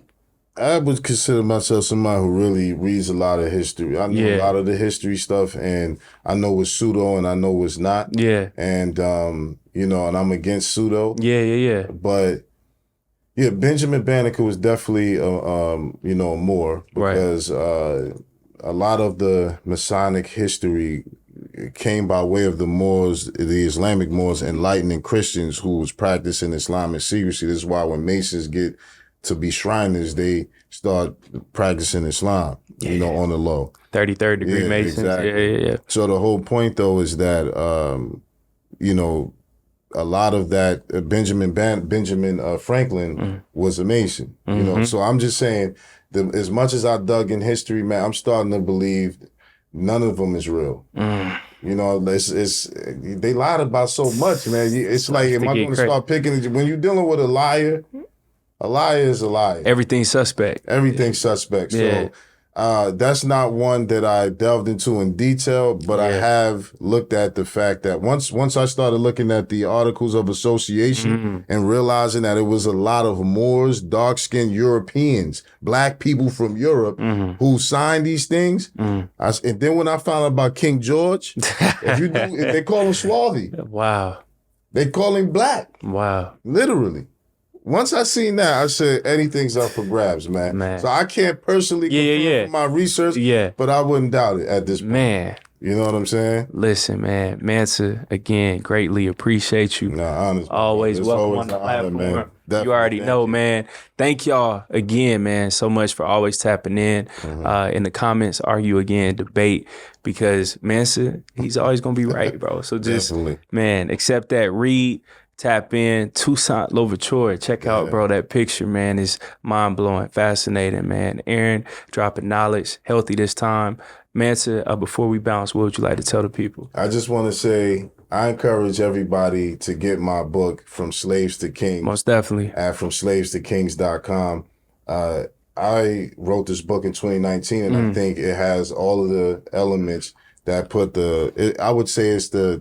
I would consider myself somebody who really reads a lot of history. I know a lot of the history stuff, and I know what's pseudo and I know what's not. Yeah. And, you know, and I'm against pseudo. Yeah. But, yeah, Benjamin Banneker was definitely, you know, a Moor because a lot of the Masonic history came by way of the Moors, the Islamic Moors, enlightening Christians who was practicing Islam in secrecy. This is why when Masons get to be Shriners, they start practicing Islam, you know, on the low. 33rd degree Masons. Exactly. Yeah. So the whole point, though, is that, you know, a lot of that Benjamin Franklin was a Mason, you know. So I'm just saying, as much as I dug in history, man, I'm starting to believe none of them is real. You know, it's they lied about so much, man. It's like, am I going to start picking? When you're dealing with a liar is a liar. Everything's suspect. Everything's suspect. Yeah. So that's not one that I delved into in detail, but I have looked at the fact that once I started looking at the Articles of Association and realizing that it was a lot of Moors, dark-skinned Europeans, black people from Europe who signed these things. And then when I found out about King George, they call him Swarthy. Wow. They call him black. Wow. Literally. Once I seen that, I said anything's up for grabs, man. So I can't personally confirm from my research, but I wouldn't doubt it at this point. Man. You know what I'm saying? Listen, man. Mansa, again, greatly appreciate you. Honestly. Always welcome on the platform. Man. You already know, man. Thank y'all again, man, so much for always tapping in. In the comments, argue again, debate, because Mansa, he's always going to be right, bro. So just, man, accept that, read, tap in, Toussaint Louverture. Check out, bro, that picture, man, is mind-blowing, fascinating, man. Aaron dropping knowledge, healthy this time. Mansa, before we bounce, what would you like to tell the people? I just want to say I encourage everybody to get my book, From Slaves to Kings. Most definitely. At FromSlavesToKings.com. I wrote this book in 2019, and I think it has all of the elements that put I would say it's the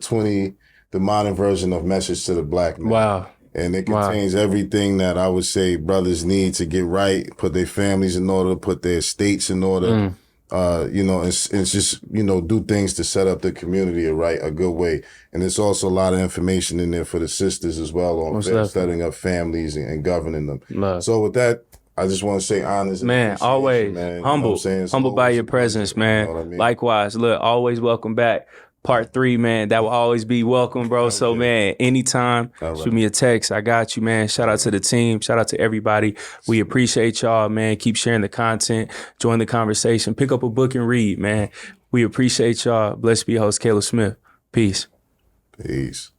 modern version of Message to the Black Man. Wow. And it contains everything that I would say brothers need to get right, put their families in order, put their estates in order, you know, and just, you know, do things to set up the community a good way. And there's also a lot of information in there for the sisters as well on setting up families and governing them. So with that, I just want to say honest. Man, always humble. You know humble by your presence, man. You know what I mean? Likewise, look, always welcome back. Part 3, man, that will always be welcome, bro. So, man, anytime, shoot me a text. I got you, man. Shout out to the team. Shout out to everybody. We appreciate y'all, man. Keep sharing the content. Join the conversation. Pick up a book and read, man. We appreciate y'all. Blessed be your host, Caleb Smith. Peace. Peace.